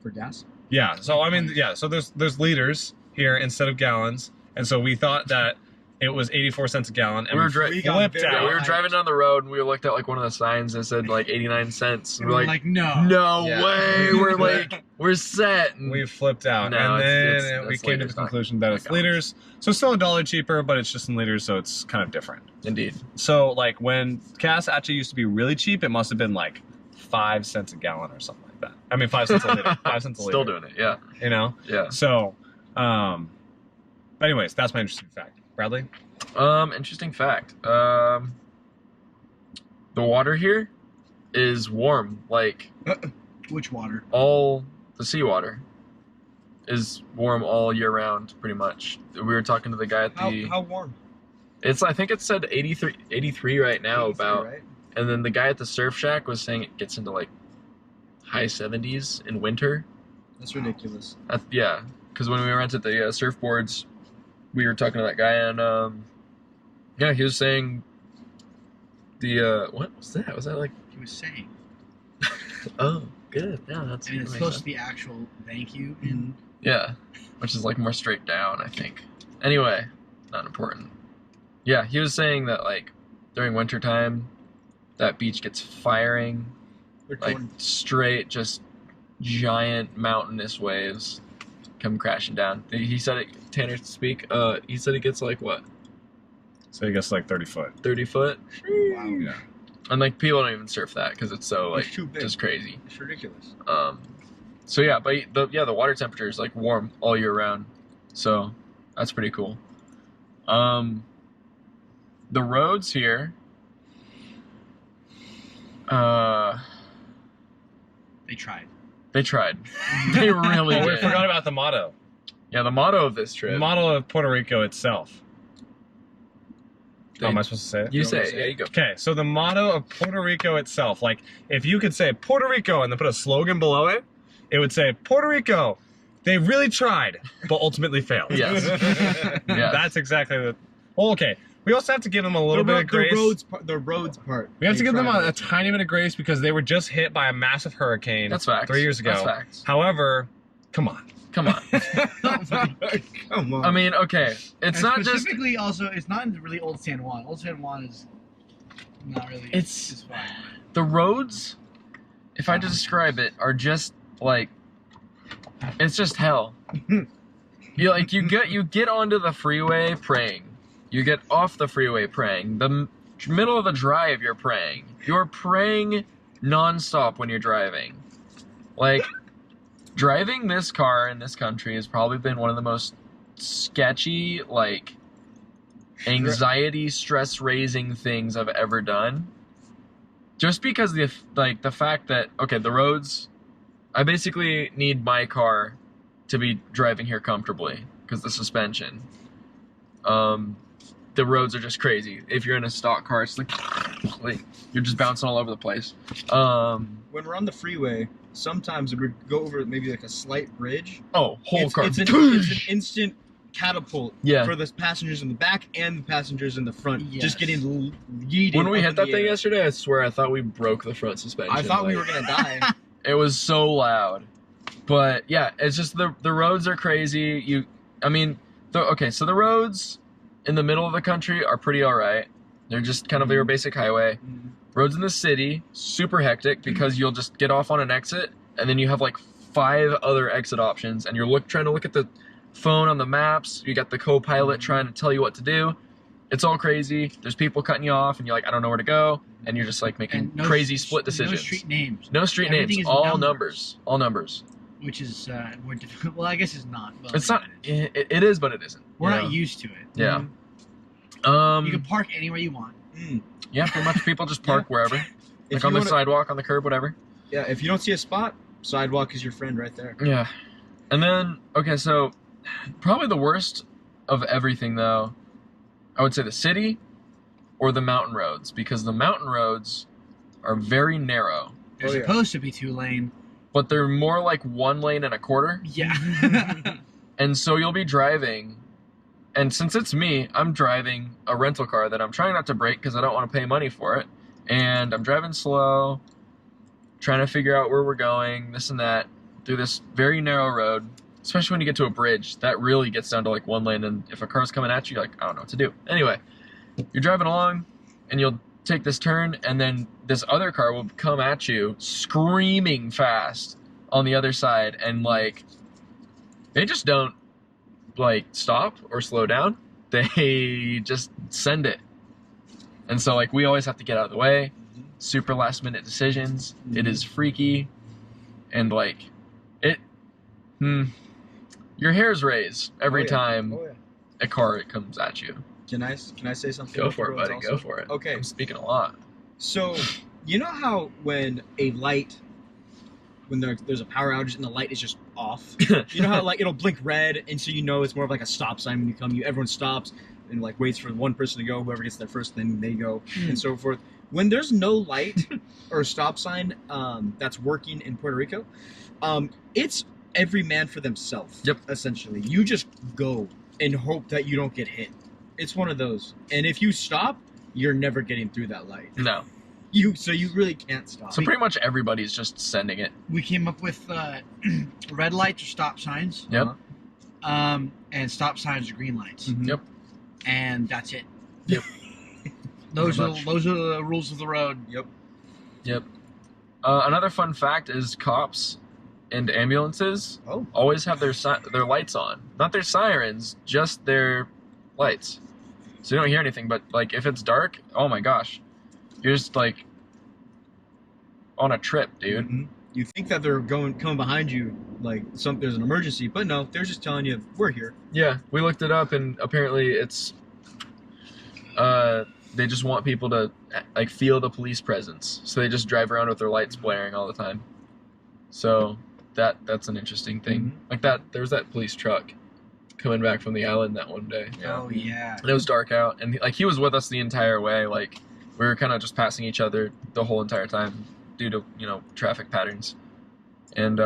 [SPEAKER 3] for gas?
[SPEAKER 2] yeah, so I mean, yeah, so there's liters here instead of gallons, and so we thought that it was 84 cents a gallon, and
[SPEAKER 1] We were
[SPEAKER 2] we
[SPEAKER 1] dri-
[SPEAKER 2] flipped
[SPEAKER 3] very-
[SPEAKER 2] out.
[SPEAKER 1] Yeah, we were
[SPEAKER 3] Right.
[SPEAKER 1] driving down the road and we looked at like one of the signs that said like 89 cents. And
[SPEAKER 4] and
[SPEAKER 1] we're
[SPEAKER 4] we're
[SPEAKER 1] like,
[SPEAKER 4] like, no.
[SPEAKER 1] no
[SPEAKER 3] Yeah.
[SPEAKER 1] way. We're like, we're set. And
[SPEAKER 2] We flipped out,
[SPEAKER 1] No,
[SPEAKER 2] and then
[SPEAKER 1] it's
[SPEAKER 2] we came to
[SPEAKER 1] liters,
[SPEAKER 2] the
[SPEAKER 1] not-
[SPEAKER 2] conclusion that
[SPEAKER 1] not
[SPEAKER 2] it's
[SPEAKER 1] gallons.
[SPEAKER 2] liters. So it's still $1 cheaper, but it's just in liters, so it's kind of different.
[SPEAKER 1] Indeed.
[SPEAKER 2] So like when gas actually used to be really cheap, it must have been like 5 cents a gallon or something like that. I mean 5 cents a liter. 5 cents a liter.
[SPEAKER 1] Still doing it. Yeah.
[SPEAKER 2] You know?
[SPEAKER 1] Yeah.
[SPEAKER 2] So but anyways, that's my interesting fact. Bradley?
[SPEAKER 1] Interesting fact. The water here is warm. Like
[SPEAKER 4] Which water?
[SPEAKER 1] all the seawater is warm all year round, pretty much. We were talking to the guy at the.
[SPEAKER 3] How warm?
[SPEAKER 1] I think it said 83 right now
[SPEAKER 3] 83,
[SPEAKER 1] about.
[SPEAKER 3] right?
[SPEAKER 1] And then the guy at the surf shack was saying it gets into like high 70s in winter.
[SPEAKER 3] That's ridiculous.
[SPEAKER 1] Yeah, because when we rented the surfboards, we were talking to that guy, and yeah, he was saying the what was that? Was that like?
[SPEAKER 4] He was saying.
[SPEAKER 1] Oh, good. Yeah, that's.
[SPEAKER 4] And it's
[SPEAKER 1] that makes
[SPEAKER 4] supposed
[SPEAKER 1] sense.
[SPEAKER 4] to be actual thank you in
[SPEAKER 1] Yeah, which is like more straight down, I think. Anyway, not important. Yeah, he was saying that like during winter time, that beach gets firing,
[SPEAKER 3] They're
[SPEAKER 1] like
[SPEAKER 3] going-
[SPEAKER 1] straight, just giant mountainous waves come crashing down. He said it. Tanner speak. He said it gets like what,
[SPEAKER 2] So I guess like 30 foot.
[SPEAKER 1] 30 foot,
[SPEAKER 4] wow.
[SPEAKER 2] Yeah.
[SPEAKER 1] and like people don't even surf that because it's so like
[SPEAKER 3] It's too big.
[SPEAKER 1] just crazy.
[SPEAKER 3] It's ridiculous.
[SPEAKER 1] So yeah, but the water temperature is like warm all year round, so that's pretty cool. The roads here,
[SPEAKER 4] They tried.
[SPEAKER 1] they tried. They really
[SPEAKER 2] Oh, we
[SPEAKER 1] did.
[SPEAKER 2] forgot about the motto.
[SPEAKER 1] Yeah, the motto of this
[SPEAKER 2] The
[SPEAKER 1] trip.
[SPEAKER 2] motto of Puerto Rico itself.
[SPEAKER 1] They-
[SPEAKER 2] How am I supposed to say it?
[SPEAKER 1] You
[SPEAKER 3] You
[SPEAKER 1] say
[SPEAKER 3] wanna
[SPEAKER 1] it.
[SPEAKER 3] say
[SPEAKER 1] Yeah,
[SPEAKER 3] it?
[SPEAKER 1] you go.
[SPEAKER 2] Okay, so the motto of Puerto Rico itself, like if you could say Puerto Rico and then put a slogan below it, it would say Puerto Rico, they really tried, but ultimately failed.
[SPEAKER 1] Yes. Yeah.
[SPEAKER 2] That's exactly the. Well, okay. We also have to give them a little bit of grace.
[SPEAKER 3] The roads part.
[SPEAKER 2] We have to
[SPEAKER 3] they
[SPEAKER 2] give them
[SPEAKER 3] tried
[SPEAKER 2] a
[SPEAKER 3] it.
[SPEAKER 2] tiny bit of grace because they were just hit by a massive hurricane
[SPEAKER 1] That's facts.
[SPEAKER 2] 3 years ago.
[SPEAKER 1] That's facts.
[SPEAKER 2] However, come on.
[SPEAKER 1] Come on.
[SPEAKER 3] Come on.
[SPEAKER 1] I mean, okay, it's
[SPEAKER 4] And
[SPEAKER 1] not just.
[SPEAKER 4] specifically also it's not in really Old San Juan. Old San Juan is not really
[SPEAKER 1] It's-
[SPEAKER 4] fine.
[SPEAKER 1] The roads, if I had to describe it, are just like it's just hell. You like you get onto the freeway praying. You get off the freeway praying. middle of the drive, you're praying. You're praying nonstop when you're driving. Like, driving this car in this country has probably been one of the most sketchy, like, anxiety, stress-raising things I've ever done. Just because the fact that, okay, the roads, I basically need my car to be driving here comfortably because the suspension. The roads are just crazy. If you're in a stock car, it's like you're just bouncing all over the place.
[SPEAKER 3] When we're on the freeway, sometimes we go over maybe like a slight bridge.
[SPEAKER 1] Oh, whole car.
[SPEAKER 3] It's an instant catapult
[SPEAKER 1] Yeah.
[SPEAKER 3] for the passengers in the back and the passengers in the front.
[SPEAKER 4] Yes.
[SPEAKER 3] Just getting yeeted.
[SPEAKER 1] When we
[SPEAKER 3] up
[SPEAKER 1] hit
[SPEAKER 3] in
[SPEAKER 1] that
[SPEAKER 3] the
[SPEAKER 1] thing
[SPEAKER 3] air.
[SPEAKER 1] yesterday, I swear I thought we broke the front suspension.
[SPEAKER 3] I thought we
[SPEAKER 1] Like,
[SPEAKER 3] were gonna die.
[SPEAKER 1] It was so loud. But yeah, it's just the roads are crazy. So the roads in the middle of the country are pretty alright. They're just kind of your basic highway. Roads in the city, super hectic because you'll just get off on an exit and then you have like 5 other exit options and you're trying to look at the phone on the maps. You got the co-pilot trying to tell you what to do. It's all crazy. There's people cutting you off and you're like, I don't know where to go. And you're just like making
[SPEAKER 4] And
[SPEAKER 1] crazy split decisions.
[SPEAKER 4] No street names.
[SPEAKER 1] No street
[SPEAKER 4] Everything
[SPEAKER 1] names.
[SPEAKER 4] is
[SPEAKER 1] All numbers. All numbers.
[SPEAKER 4] Which is more difficult. Well, I guess it's not. But
[SPEAKER 1] It's not. It is, but it isn't.
[SPEAKER 4] We're
[SPEAKER 1] you
[SPEAKER 4] not
[SPEAKER 1] know?
[SPEAKER 4] used to it.
[SPEAKER 1] Yeah.
[SPEAKER 4] You can park anywhere you want.
[SPEAKER 1] Yeah, pretty much people just park wherever.
[SPEAKER 3] If
[SPEAKER 1] Like on
[SPEAKER 3] you
[SPEAKER 1] the
[SPEAKER 3] wanna-
[SPEAKER 1] sidewalk, on the curb, whatever.
[SPEAKER 3] Yeah, if you don't see a spot, sidewalk is your friend right there.
[SPEAKER 1] Yeah. And then, okay, so probably the worst of everything, though, I would say the city or the mountain roads, because the mountain roads are very narrow,
[SPEAKER 4] They're
[SPEAKER 3] Oh, yeah.
[SPEAKER 4] supposed to be 2-lane.
[SPEAKER 1] but they're more like 1 lane and a quarter.
[SPEAKER 4] Yeah.
[SPEAKER 1] And so you'll be driving, and since it's me, I'm driving a rental car that I'm trying not to break because I don't want to pay money for it. And I'm driving slow, trying to figure out where we're going, this and that, through this very narrow road, especially when you get to a bridge. That really gets down to like 1 lane, and if a car's coming at you, you're like, I don't know what to do. Anyway, you're driving along, and you'll take this turn, and then this other car will come at you, screaming fast on the other side, and like, they just don't like stop or slow down. They just send it. And so like we always have to get out of the way. Super last minute decisions. It is freaky. And like your hairs raise every
[SPEAKER 3] Oh, yeah.
[SPEAKER 1] time
[SPEAKER 3] Oh, yeah.
[SPEAKER 1] a car comes at you.
[SPEAKER 3] Can I say something?
[SPEAKER 1] Go
[SPEAKER 3] about
[SPEAKER 1] for
[SPEAKER 3] the
[SPEAKER 1] it,
[SPEAKER 3] roads
[SPEAKER 1] buddy.
[SPEAKER 3] also?
[SPEAKER 1] Go for it.
[SPEAKER 3] Okay.
[SPEAKER 1] I'm speaking a lot.
[SPEAKER 3] So, you know how when there's a power outage and the light is just off? You know how like it'll blink red, and so you know it's more of like a stop sign when you come. Everyone stops and like waits for one person to go. Whoever gets there first, then they go, and so forth. When there's no light or stop sign that's working in Puerto Rico, it's every man for themselves.
[SPEAKER 1] Yep.
[SPEAKER 3] Essentially, you just go and hope that you don't get hit. It's one of those, and if you stop, you're never getting through that light.
[SPEAKER 1] No.
[SPEAKER 3] So you really can't stop.
[SPEAKER 1] So pretty much everybody's just sending it.
[SPEAKER 4] We came up with red lights or stop signs.
[SPEAKER 1] Yep.
[SPEAKER 4] And stop signs or green lights.
[SPEAKER 3] Mhm.
[SPEAKER 1] Yep.
[SPEAKER 4] And that's it.
[SPEAKER 1] Yep.
[SPEAKER 4] Those
[SPEAKER 1] Pretty
[SPEAKER 4] are
[SPEAKER 1] much.
[SPEAKER 4] those are the rules of the road.
[SPEAKER 3] Yep.
[SPEAKER 1] Another fun fact is cops and ambulances
[SPEAKER 3] Oh.
[SPEAKER 1] always have their lights on. Not their sirens, just their lights. So you don't hear anything, but like if it's dark, oh my gosh. You're just like on a trip, dude.
[SPEAKER 3] Mhm. You think that they're coming behind you, like there's an emergency, but no, they're just telling you we're here.
[SPEAKER 1] Yeah, we looked it up and apparently it's they just want people to like feel the police presence. So they just drive around with their lights blaring all the time. So that's an interesting thing. Like there was that police truck coming back from the island that one day.
[SPEAKER 4] Oh yeah.
[SPEAKER 1] And it was dark out, and like he was with us the entire way. Like we were kind of just passing each other the whole entire time due to traffic patterns. And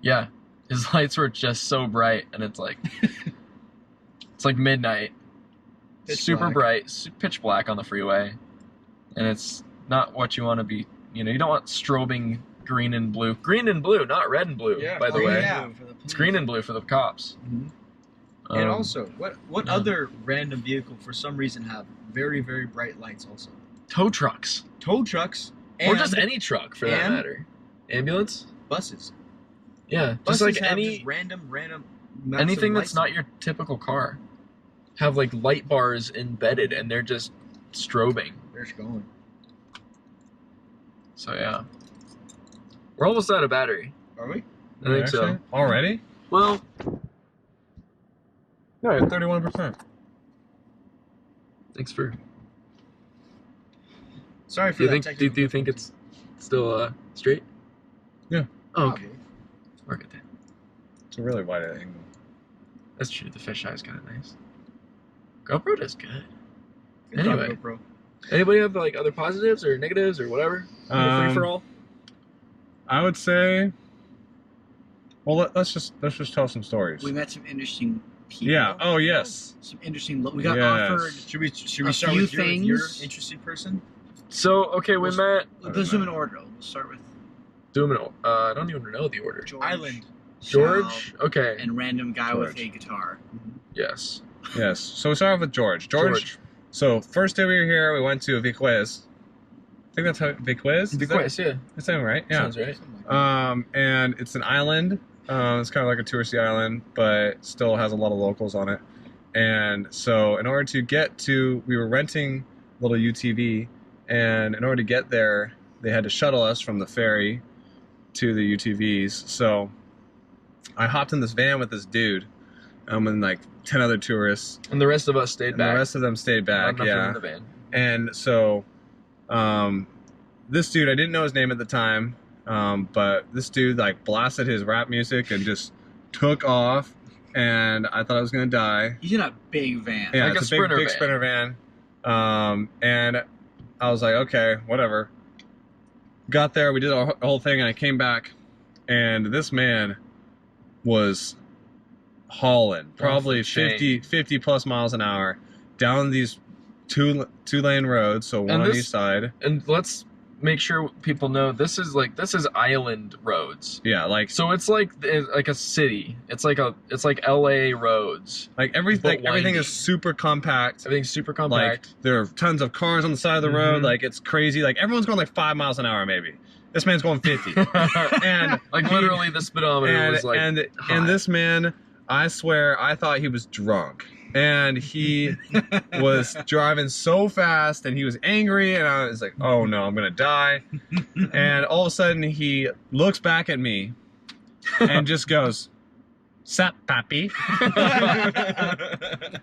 [SPEAKER 1] yeah, his lights were just so bright, and it's like it's like midnight,
[SPEAKER 3] Pitch
[SPEAKER 1] super
[SPEAKER 3] black.
[SPEAKER 1] bright, pitch black on the freeway, and it's not what you want to be. You don't want strobing green and blue, not red and blue.
[SPEAKER 3] Yeah.
[SPEAKER 1] By the
[SPEAKER 3] Oh,
[SPEAKER 1] way,
[SPEAKER 4] Yeah, for the
[SPEAKER 1] it's green and blue for the cops.
[SPEAKER 3] And
[SPEAKER 1] Um,
[SPEAKER 3] also, what
[SPEAKER 1] yeah.
[SPEAKER 3] other random vehicle for some reason have very, very bright lights also?
[SPEAKER 1] tow trucks.
[SPEAKER 3] Tow trucks
[SPEAKER 1] Or just any truck, for that
[SPEAKER 3] and-
[SPEAKER 1] matter. Ambulance?
[SPEAKER 3] buses.
[SPEAKER 1] Yeah, just
[SPEAKER 3] Buses
[SPEAKER 1] like
[SPEAKER 3] have
[SPEAKER 1] any
[SPEAKER 3] just random massive
[SPEAKER 1] anything that's
[SPEAKER 3] lights.
[SPEAKER 1] not your typical car. Have like light bars embedded, and they're just strobing.
[SPEAKER 3] Battery's going.
[SPEAKER 1] So yeah, we're almost out of battery.
[SPEAKER 3] Are we?
[SPEAKER 1] I think so.
[SPEAKER 2] Already?
[SPEAKER 1] Well,
[SPEAKER 2] No, 31%.
[SPEAKER 1] thanks for.
[SPEAKER 3] Sorry for
[SPEAKER 1] Do you
[SPEAKER 3] that.
[SPEAKER 1] think? Do you think it's still straight?
[SPEAKER 2] Yeah.
[SPEAKER 1] Oh, okay. Mark it then.
[SPEAKER 2] It's a really wide angle.
[SPEAKER 1] That's true. The fisheye is kind of nice. GoPro does good.
[SPEAKER 3] Good job,
[SPEAKER 1] Anyway.
[SPEAKER 3] GoPro.
[SPEAKER 1] Anybody have like other positives or negatives or whatever? Free for all.
[SPEAKER 2] I would say. Well, let's just tell some stories.
[SPEAKER 4] We met some interesting people.
[SPEAKER 2] Yeah. Oh yes.
[SPEAKER 4] Some interesting. We got
[SPEAKER 2] Yes.
[SPEAKER 4] offered.
[SPEAKER 3] Should we
[SPEAKER 4] A
[SPEAKER 3] start
[SPEAKER 4] few
[SPEAKER 3] with your
[SPEAKER 4] things.
[SPEAKER 3] interested person?
[SPEAKER 1] So okay, we met.
[SPEAKER 4] Let's do them in order. We'll start with
[SPEAKER 1] Do them in. I don't even know the order.
[SPEAKER 4] George,
[SPEAKER 3] Island.
[SPEAKER 1] George.
[SPEAKER 4] Sal,
[SPEAKER 1] Okay.
[SPEAKER 4] and random guy with
[SPEAKER 2] George.
[SPEAKER 4] a guitar.
[SPEAKER 1] Yes.
[SPEAKER 2] Yes. So we start off with George. George. So first day we were here, we went to Viquez. I think that's how Viquez.
[SPEAKER 1] Viquez, yeah.
[SPEAKER 2] That's sound right. Yeah.
[SPEAKER 1] Sounds right.
[SPEAKER 3] Something like that.
[SPEAKER 2] And it's an island. It's kind of like a touristy island, but still has a lot of locals on it. And so, in order to get to, we were renting a little UTV, and in order to get there, they had to shuttle us from the ferry to the UTVs. So, I hopped in this van with this dude, and like 10 other tourists,
[SPEAKER 1] And the rest of us stayed
[SPEAKER 2] and
[SPEAKER 1] back.
[SPEAKER 2] the rest of them stayed back.
[SPEAKER 1] Not enough room
[SPEAKER 2] Yeah.
[SPEAKER 1] in the van.
[SPEAKER 2] And so, this dude, I didn't know his name at the time, but this dude like blasted his rap music and just took off, and I thought I was gonna die.
[SPEAKER 4] He's in a big van.
[SPEAKER 2] Yeah,
[SPEAKER 1] Like
[SPEAKER 2] it's
[SPEAKER 1] a
[SPEAKER 2] a big,
[SPEAKER 1] Sprinter
[SPEAKER 2] big
[SPEAKER 1] van.
[SPEAKER 2] Sprinter van. And I was like, okay, whatever. Got there, we did a whole thing, and I came back, and this man was hauling probably
[SPEAKER 1] Insane.
[SPEAKER 2] 50 plus miles an hour down these two-lane roads, so one
[SPEAKER 1] And
[SPEAKER 2] on
[SPEAKER 1] this-
[SPEAKER 2] each side.
[SPEAKER 1] And let's make sure people know this is island roads.
[SPEAKER 2] Yeah, like
[SPEAKER 1] So it's like a city. It's like LA roads.
[SPEAKER 2] everything
[SPEAKER 1] windy.
[SPEAKER 2] is super compact.
[SPEAKER 1] Everything's super
[SPEAKER 2] Like
[SPEAKER 1] compact.
[SPEAKER 2] there are tons of cars on the side of the road.
[SPEAKER 1] Mhm.
[SPEAKER 2] Like it's crazy. Like everyone's going like 5 miles an hour maybe. This man's going 50. And
[SPEAKER 1] like
[SPEAKER 2] he-
[SPEAKER 1] literally the speedometer
[SPEAKER 2] and
[SPEAKER 1] was like high.
[SPEAKER 2] and this man, I swear, I thought he was drunk. And he was driving so fast, and he was angry, and I was like, "Oh no, I'm gonna die!" And all of a sudden, he looks back at me, and just goes, "Sup, papi?"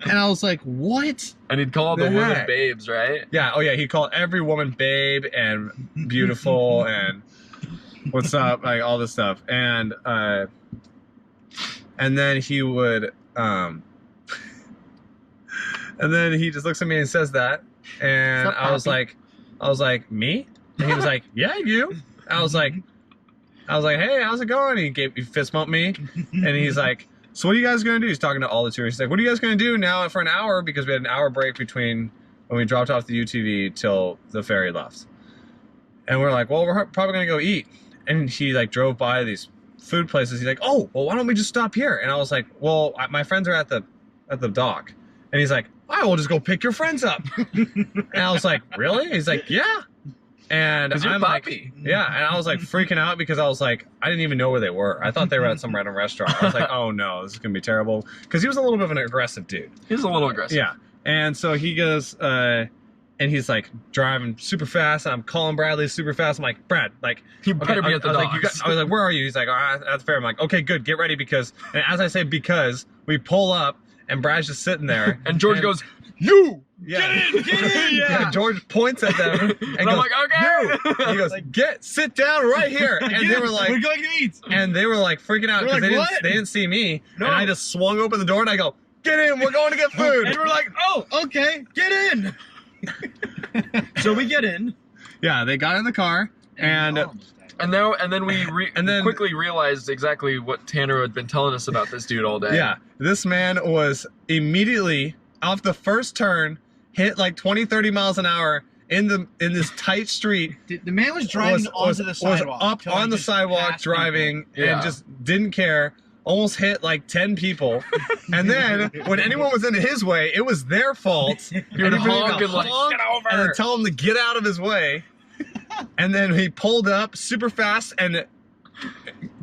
[SPEAKER 2] And I was like, "What?"
[SPEAKER 1] And he'd call the
[SPEAKER 2] The
[SPEAKER 1] women
[SPEAKER 2] heck?
[SPEAKER 1] babes, right?
[SPEAKER 2] Yeah. Oh yeah. He called every woman babe and beautiful and what's up, like all this stuff, and then he would. And then he just looks at me and says that, and
[SPEAKER 1] What's up,
[SPEAKER 2] I was like, me? And he was like, yeah, you. I was like, hey, how's it going? He fist bumped me, and he's like, so what are you guys gonna do? He's talking to all the tourists. He's like, what are you guys gonna do now for an hour? Because we had an hour break between when we dropped off the UTV till the ferry left. And we're like, well, we're probably gonna go eat. And he like drove by these food places. He's like, oh, well, why don't we just stop here? And I was like, well, my friends are at the dock. And he's like, I will just go pick your friends up. And I was like, really? He's like, yeah. And
[SPEAKER 1] 'Cause you're
[SPEAKER 2] I'm like,
[SPEAKER 1] Poppy.
[SPEAKER 2] yeah. And I was like freaking out because I was like, I didn't even know where they were. I thought they were at some random restaurant. I was like, oh no, this is gonna be terrible. Because he was a little bit of an aggressive dude.
[SPEAKER 1] He's a little aggressive.
[SPEAKER 2] Yeah. And so he goes, and he's like driving super fast. And I'm calling Bradley super fast. I'm like, Brad, like,
[SPEAKER 1] You better be at the
[SPEAKER 2] I was
[SPEAKER 1] docks.
[SPEAKER 2] like, I was like, where are you? He's like, oh, that's fair. I'm like, okay, good, get ready because. And as I say because, we pull up and Brad's just sitting there.
[SPEAKER 1] And George goes, you!
[SPEAKER 2] Yeah.
[SPEAKER 1] Get in!
[SPEAKER 2] Yeah. George points at them and
[SPEAKER 1] And
[SPEAKER 2] goes,
[SPEAKER 1] I'm like, okay!
[SPEAKER 2] "You!" He goes, sit down right here. And they were like,
[SPEAKER 3] we're going to eat.
[SPEAKER 2] and they were like freaking out
[SPEAKER 3] We're
[SPEAKER 2] because
[SPEAKER 3] like,
[SPEAKER 2] they
[SPEAKER 3] "What?"
[SPEAKER 2] didn't see me.
[SPEAKER 3] No.
[SPEAKER 2] And I just swung open the door and I go, get in, we're going to get food.
[SPEAKER 3] And we're like, oh, okay, get in. So we get in.
[SPEAKER 2] Yeah, they got in the car and
[SPEAKER 1] And then we quickly realized exactly what Tanner had been telling us about this dude all day.
[SPEAKER 2] yeah, this man was immediately off the first turn, hit like 20, 30 miles an hour in this tight street.
[SPEAKER 4] The man was driving onto the sidewalk.
[SPEAKER 2] Was up
[SPEAKER 4] till he
[SPEAKER 2] on the
[SPEAKER 4] just
[SPEAKER 2] sidewalk
[SPEAKER 4] passed
[SPEAKER 2] driving
[SPEAKER 1] Yeah.
[SPEAKER 2] and just didn't care. Almost hit like 10 people. And then when anyone was in his way, it was their fault.
[SPEAKER 1] He would honk and like, get over!
[SPEAKER 2] And then tell him to get out of his way. And then he pulled up super fast and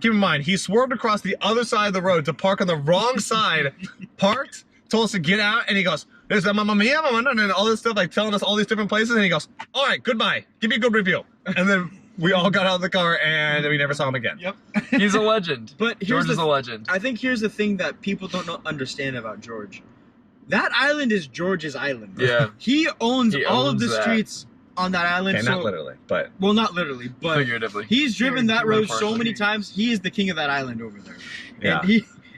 [SPEAKER 2] keep in mind, he swerved across the other side of the road to park on the wrong side, parked, told us to get out, and he goes, there's a Mamma Mia, and all this stuff, like telling us all these different places. And he goes, all right, goodbye. Give me a good review. And then we all got out of the car and we never saw him again.
[SPEAKER 3] Yep.
[SPEAKER 1] He's a legend.
[SPEAKER 3] But
[SPEAKER 1] George is a legend.
[SPEAKER 3] I think here's the thing that people don't understand about George. That island is George's island.
[SPEAKER 1] Yeah.
[SPEAKER 3] He owns
[SPEAKER 1] He
[SPEAKER 3] all of
[SPEAKER 1] owns
[SPEAKER 3] the
[SPEAKER 1] that.
[SPEAKER 3] streets on that island.
[SPEAKER 2] Okay,
[SPEAKER 3] So,
[SPEAKER 2] not literally, but
[SPEAKER 3] well, not literally, but
[SPEAKER 1] Figuratively.
[SPEAKER 3] he's driven that road so
[SPEAKER 1] partially.
[SPEAKER 3] many times. He is the king of that island over there.
[SPEAKER 2] yeah.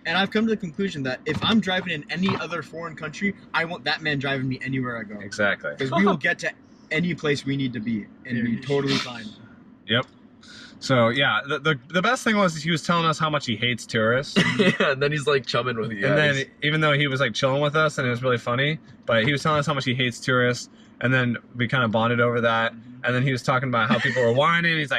[SPEAKER 3] And I've come to the conclusion that if I'm driving in any other foreign country, I want that man driving me anywhere I go.
[SPEAKER 2] Exactly.
[SPEAKER 3] Because we will get to any place we need to be and be totally fine.
[SPEAKER 2] Yep. So yeah, the best thing was he was telling us how much he hates tourists.
[SPEAKER 1] Yeah, and then he's like chumming with you guys.
[SPEAKER 2] And then even though he was like chilling with us and it was really funny, but he was telling us how much he hates tourists, and then we kind of bonded over that. And then he was talking about how people were whining. He's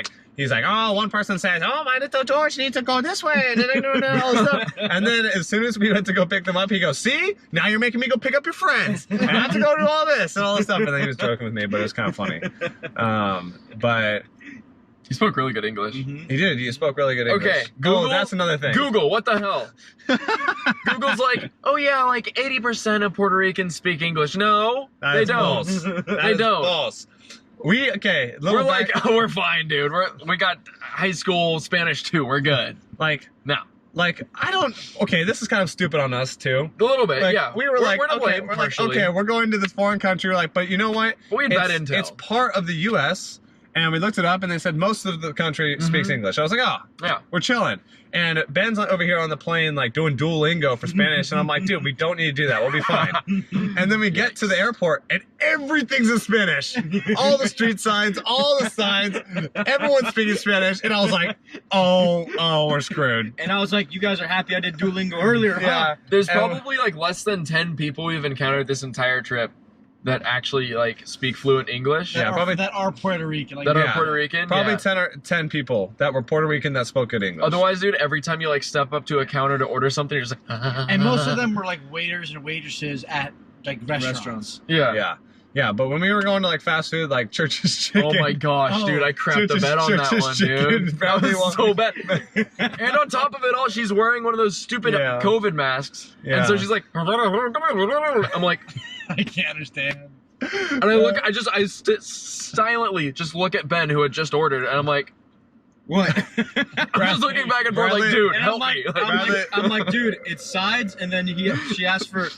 [SPEAKER 2] like, oh, one person says, oh, my little George needs to go this way, and then all this stuff. And then as soon as we went to go pick them up, he goes, see, now you're making me go pick up your friends, and I have to go do all this and all this stuff. And then he was joking with me, but it was kind of funny. But
[SPEAKER 1] he spoke really good English.
[SPEAKER 2] he did. He spoke really good English.
[SPEAKER 1] Okay, Google.
[SPEAKER 2] Oh, that's another thing.
[SPEAKER 1] Google, what the hell? Google's like, oh yeah, like 80% of Puerto Ricans speak English. No,
[SPEAKER 2] That
[SPEAKER 1] they
[SPEAKER 2] is
[SPEAKER 1] don't.
[SPEAKER 2] false. That
[SPEAKER 1] They
[SPEAKER 2] is
[SPEAKER 1] don't.
[SPEAKER 2] false. Okay,
[SPEAKER 1] We're like, oh, we're fine, dude. We got high school Spanish too. We're good.
[SPEAKER 2] like,
[SPEAKER 1] No,
[SPEAKER 2] like I don't. Okay, this is kind of stupid on us too.
[SPEAKER 1] a little bit,
[SPEAKER 2] Like,
[SPEAKER 1] yeah.
[SPEAKER 2] we were like,
[SPEAKER 1] we're to
[SPEAKER 2] okay,
[SPEAKER 1] blame,
[SPEAKER 2] we're like,
[SPEAKER 1] partially.
[SPEAKER 2] okay, we're going to this foreign country. We're like, but you know what?
[SPEAKER 1] We had bad intel.
[SPEAKER 2] It's part of the U.S. And we looked it up, and they said most of the country speaks English. I was like, oh,
[SPEAKER 1] Yeah.
[SPEAKER 2] we're chilling. And Ben's over here on the plane, like doing Duolingo for Spanish, and I'm like, dude, we don't need to do that. We'll be fine. And then we get to the airport, and everything's in Spanish. All the street signs, all the signs, everyone's speaking Spanish, and I was like, oh, we're screwed.
[SPEAKER 3] And I was like, you guys are happy I did Duolingo earlier,
[SPEAKER 2] Yeah.
[SPEAKER 1] There's
[SPEAKER 2] And-
[SPEAKER 1] probably like less than 10 people we've encountered this entire trip that actually like speak fluent English.
[SPEAKER 2] Yeah, probably-
[SPEAKER 4] that are Puerto Rican. Like,
[SPEAKER 1] That are
[SPEAKER 2] Yeah.
[SPEAKER 1] Puerto Rican.
[SPEAKER 2] Probably
[SPEAKER 1] yeah.
[SPEAKER 2] 10 people that were Puerto Rican that spoke good English.
[SPEAKER 1] Otherwise, dude, every time you like step up to a counter to order something, you're just like,
[SPEAKER 4] and most of them were like waiters and waitresses at like restaurants.
[SPEAKER 1] Yeah.
[SPEAKER 2] Yeah, but when we were going to like fast food, like Church's Chicken.
[SPEAKER 1] Oh my gosh, dude, I crapped the
[SPEAKER 2] Church's-
[SPEAKER 1] bed on that
[SPEAKER 2] Church's
[SPEAKER 1] one,
[SPEAKER 2] Chicken,
[SPEAKER 1] dude. That
[SPEAKER 2] probably
[SPEAKER 1] was so bad. And on top of it all, she's wearing one of those stupid
[SPEAKER 2] Yeah.
[SPEAKER 1] COVID masks.
[SPEAKER 2] Yeah.
[SPEAKER 1] And so she's like, I'm like,
[SPEAKER 4] I can't understand.
[SPEAKER 1] and I look, I silently just look at Ben who had just ordered, and I'm like,
[SPEAKER 3] What?
[SPEAKER 1] I'm just looking back and forth like,
[SPEAKER 2] Bradley-
[SPEAKER 1] dude,
[SPEAKER 3] And
[SPEAKER 1] help me.
[SPEAKER 3] I'm like, dude, it's sides, and then she asked for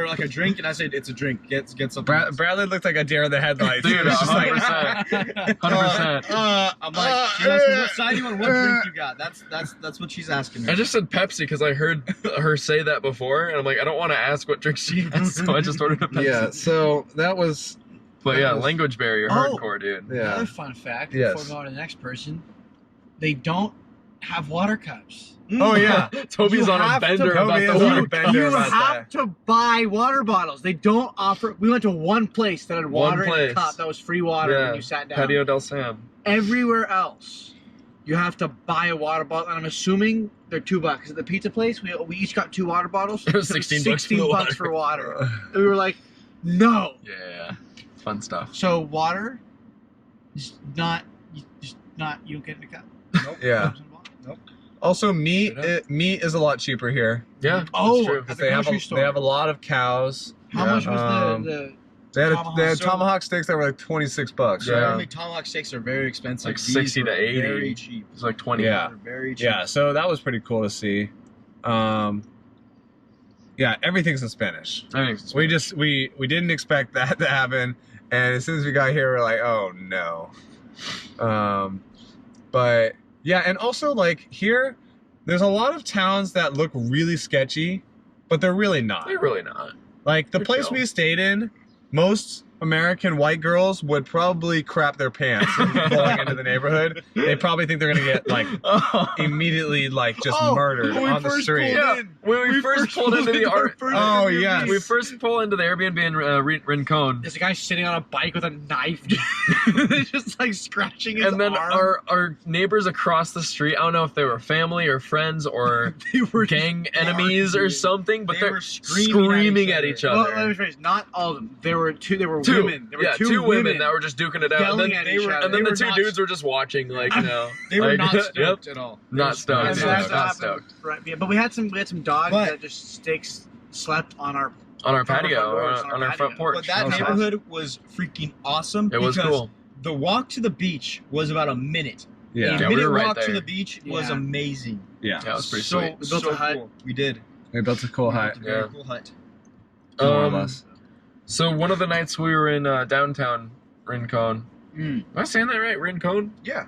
[SPEAKER 3] like a drink, and I said it's a drink. Get something. else.
[SPEAKER 2] Bradley looked like a deer in the headlights.
[SPEAKER 1] Dude,
[SPEAKER 2] He was just like,
[SPEAKER 1] 100%. 100%.
[SPEAKER 3] I'm like, she asked me what side you want, what drink you got. That's what she's asking me.
[SPEAKER 1] I just said Pepsi because I heard her say that before, and I'm like, I don't want to ask what drink she has, so I just ordered a Pepsi.
[SPEAKER 2] Yeah, so that was.
[SPEAKER 1] But yeah, language barrier, hardcore, dude.
[SPEAKER 4] Another fun fact
[SPEAKER 2] Yes.
[SPEAKER 4] before we go on to the next person, they don't have water cups.
[SPEAKER 2] Oh yeah.
[SPEAKER 1] Toby's
[SPEAKER 4] You
[SPEAKER 1] on a
[SPEAKER 4] have to-
[SPEAKER 1] bender about
[SPEAKER 2] Toby
[SPEAKER 1] the
[SPEAKER 2] is on a
[SPEAKER 1] water
[SPEAKER 2] bender
[SPEAKER 1] cup.
[SPEAKER 4] You
[SPEAKER 2] about
[SPEAKER 4] have to buy water bottles. They don't offer. We went to one place that had water in
[SPEAKER 1] place.
[SPEAKER 4] a cup that was free water
[SPEAKER 1] Yeah,
[SPEAKER 4] when you sat down.
[SPEAKER 1] Patio del Sam.
[SPEAKER 4] Everywhere else, you have to buy a water bottle, and I'm assuming they're $2. At the pizza place, we each got 2 water bottles.
[SPEAKER 1] It was 16 bucks for the
[SPEAKER 4] $16
[SPEAKER 1] water.
[SPEAKER 4] for water. And we were like, no.
[SPEAKER 1] Yeah, fun stuff.
[SPEAKER 4] So water is not. You don't get in the cup. Nope.
[SPEAKER 2] Yeah. Also, meat is a lot cheaper here.
[SPEAKER 1] Yeah,
[SPEAKER 4] Oh,
[SPEAKER 1] that's true.
[SPEAKER 4] at the
[SPEAKER 2] They have
[SPEAKER 4] grocery store.
[SPEAKER 2] they have a lot of cows.
[SPEAKER 4] How
[SPEAKER 1] Yeah.
[SPEAKER 4] much was the
[SPEAKER 2] They had
[SPEAKER 4] Tomahawk.
[SPEAKER 2] tomahawk steaks that were like $26.
[SPEAKER 1] Yeah.
[SPEAKER 2] Right?
[SPEAKER 3] Apparently, tomahawk steaks are very expensive.
[SPEAKER 1] Like
[SPEAKER 3] These
[SPEAKER 1] 60 to
[SPEAKER 3] were
[SPEAKER 1] 80.
[SPEAKER 3] Very cheap.
[SPEAKER 1] It's like 20.
[SPEAKER 2] Yeah.
[SPEAKER 3] They're very cheap.
[SPEAKER 2] Yeah, so that was pretty cool to see. Yeah, everything's in Spanish.
[SPEAKER 1] I think
[SPEAKER 2] We just we didn't expect that to happen, and as soon as we got here, we're like, oh no. But yeah, and also like here, there's a lot of towns that look really sketchy, but they're really not.
[SPEAKER 1] they're really not.
[SPEAKER 2] Like the
[SPEAKER 1] They're
[SPEAKER 2] place
[SPEAKER 1] chill.
[SPEAKER 2] we stayed in, most American white girls would probably crap their pants going into the neighborhood. They probably think they're gonna get like immediately like just murdered
[SPEAKER 3] when we
[SPEAKER 2] on the
[SPEAKER 3] first
[SPEAKER 2] street.
[SPEAKER 1] Yeah, when we first pulled into the
[SPEAKER 2] Oh yes.
[SPEAKER 1] we first pull into the Airbnb in Rincon,
[SPEAKER 4] There's a guy sitting on a bike with a knife, just like scratching his
[SPEAKER 1] and then
[SPEAKER 4] arm.
[SPEAKER 1] our neighbors across the street. I don't know if they were family or friends or
[SPEAKER 3] They were
[SPEAKER 1] gang enemies or something, but
[SPEAKER 3] They
[SPEAKER 1] they're
[SPEAKER 3] were
[SPEAKER 1] screaming at each
[SPEAKER 4] Well,
[SPEAKER 1] other.
[SPEAKER 4] let me rephrase. Not all of them. There were two. There were
[SPEAKER 1] Two,
[SPEAKER 4] women. There were
[SPEAKER 1] yeah, two women that were just duking it out, and
[SPEAKER 4] yelling
[SPEAKER 1] then,
[SPEAKER 4] at each other.
[SPEAKER 1] and then
[SPEAKER 3] They
[SPEAKER 1] the
[SPEAKER 3] were
[SPEAKER 1] two
[SPEAKER 3] not-
[SPEAKER 1] dudes were just watching, like, you know,
[SPEAKER 3] They were
[SPEAKER 1] like,
[SPEAKER 3] not stoked
[SPEAKER 1] yep,
[SPEAKER 3] at all.
[SPEAKER 1] not stoked,
[SPEAKER 4] And
[SPEAKER 1] yeah,
[SPEAKER 4] so that's
[SPEAKER 1] not
[SPEAKER 4] what
[SPEAKER 1] stoked.
[SPEAKER 4] happened. Right. Yeah, but we had some dogs
[SPEAKER 3] But-
[SPEAKER 4] that just slept on our
[SPEAKER 1] on our
[SPEAKER 4] On our front
[SPEAKER 1] patio,
[SPEAKER 4] doors,
[SPEAKER 1] on our front
[SPEAKER 4] patio.
[SPEAKER 1] porch.
[SPEAKER 3] But that
[SPEAKER 2] was
[SPEAKER 3] neighborhood was freaking awesome.
[SPEAKER 1] It was
[SPEAKER 3] because
[SPEAKER 1] cool.
[SPEAKER 3] The walk to the beach was about a minute.
[SPEAKER 2] Yeah.
[SPEAKER 3] A
[SPEAKER 1] Yeah, we
[SPEAKER 3] minute
[SPEAKER 1] were right
[SPEAKER 3] walk to
[SPEAKER 1] there.
[SPEAKER 3] the beach was
[SPEAKER 4] Yeah.
[SPEAKER 3] amazing.
[SPEAKER 2] Yeah.
[SPEAKER 1] Yeah, it was pretty
[SPEAKER 3] so,
[SPEAKER 1] sweet.
[SPEAKER 4] We built
[SPEAKER 3] so
[SPEAKER 4] a hut.
[SPEAKER 3] cool. We did.
[SPEAKER 2] We built a cool hut.
[SPEAKER 3] Very
[SPEAKER 1] Yeah.
[SPEAKER 3] cool hut.
[SPEAKER 2] More or less.
[SPEAKER 1] So one of the nights we were in downtown Rincon.
[SPEAKER 4] Mm.
[SPEAKER 1] Am I saying that right? Rincon.
[SPEAKER 3] Yeah.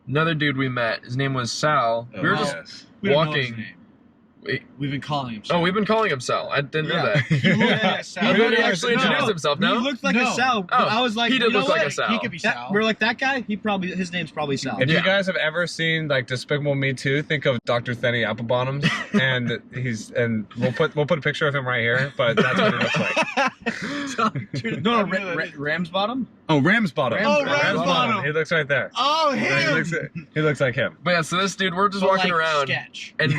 [SPEAKER 1] Another dude we met. His name was Sal.
[SPEAKER 2] Oh,
[SPEAKER 1] we were just
[SPEAKER 2] yes.
[SPEAKER 4] We don't know his
[SPEAKER 1] walking.
[SPEAKER 4] name.
[SPEAKER 1] Wait.
[SPEAKER 4] We've been calling him.
[SPEAKER 1] Oh, we've been calling him Sal. I didn't know
[SPEAKER 3] Yeah.
[SPEAKER 1] that.
[SPEAKER 4] He looked
[SPEAKER 3] Yeah.
[SPEAKER 4] like a Sal.
[SPEAKER 1] He didn't
[SPEAKER 2] No,
[SPEAKER 1] actually
[SPEAKER 2] no.
[SPEAKER 1] introduce himself.
[SPEAKER 3] He
[SPEAKER 1] No.
[SPEAKER 3] looked like
[SPEAKER 4] No.
[SPEAKER 3] a Sal. But
[SPEAKER 1] Oh,
[SPEAKER 3] I was like,
[SPEAKER 1] he did
[SPEAKER 3] you know
[SPEAKER 1] look like
[SPEAKER 3] what?
[SPEAKER 1] a Sal.
[SPEAKER 4] He could be
[SPEAKER 3] That,
[SPEAKER 4] Sal.
[SPEAKER 3] we're like that guy. His name's probably Sal.
[SPEAKER 2] If
[SPEAKER 1] Yeah.
[SPEAKER 2] you guys have ever seen like Despicable Me 2, think of Dr. Thenny Applebottoms, and we'll put a picture of him right here. But that's what he looks like.
[SPEAKER 3] No,
[SPEAKER 4] I knew that.
[SPEAKER 3] Ramsbottom.
[SPEAKER 2] Oh, Ramsbottom.
[SPEAKER 3] Ramsbottom.
[SPEAKER 2] He looks right there.
[SPEAKER 4] Oh,
[SPEAKER 2] He looks like him.
[SPEAKER 1] But yeah, so this dude, we're just
[SPEAKER 4] But,
[SPEAKER 1] walking
[SPEAKER 4] like,
[SPEAKER 1] around,
[SPEAKER 4] Sketch.
[SPEAKER 1] and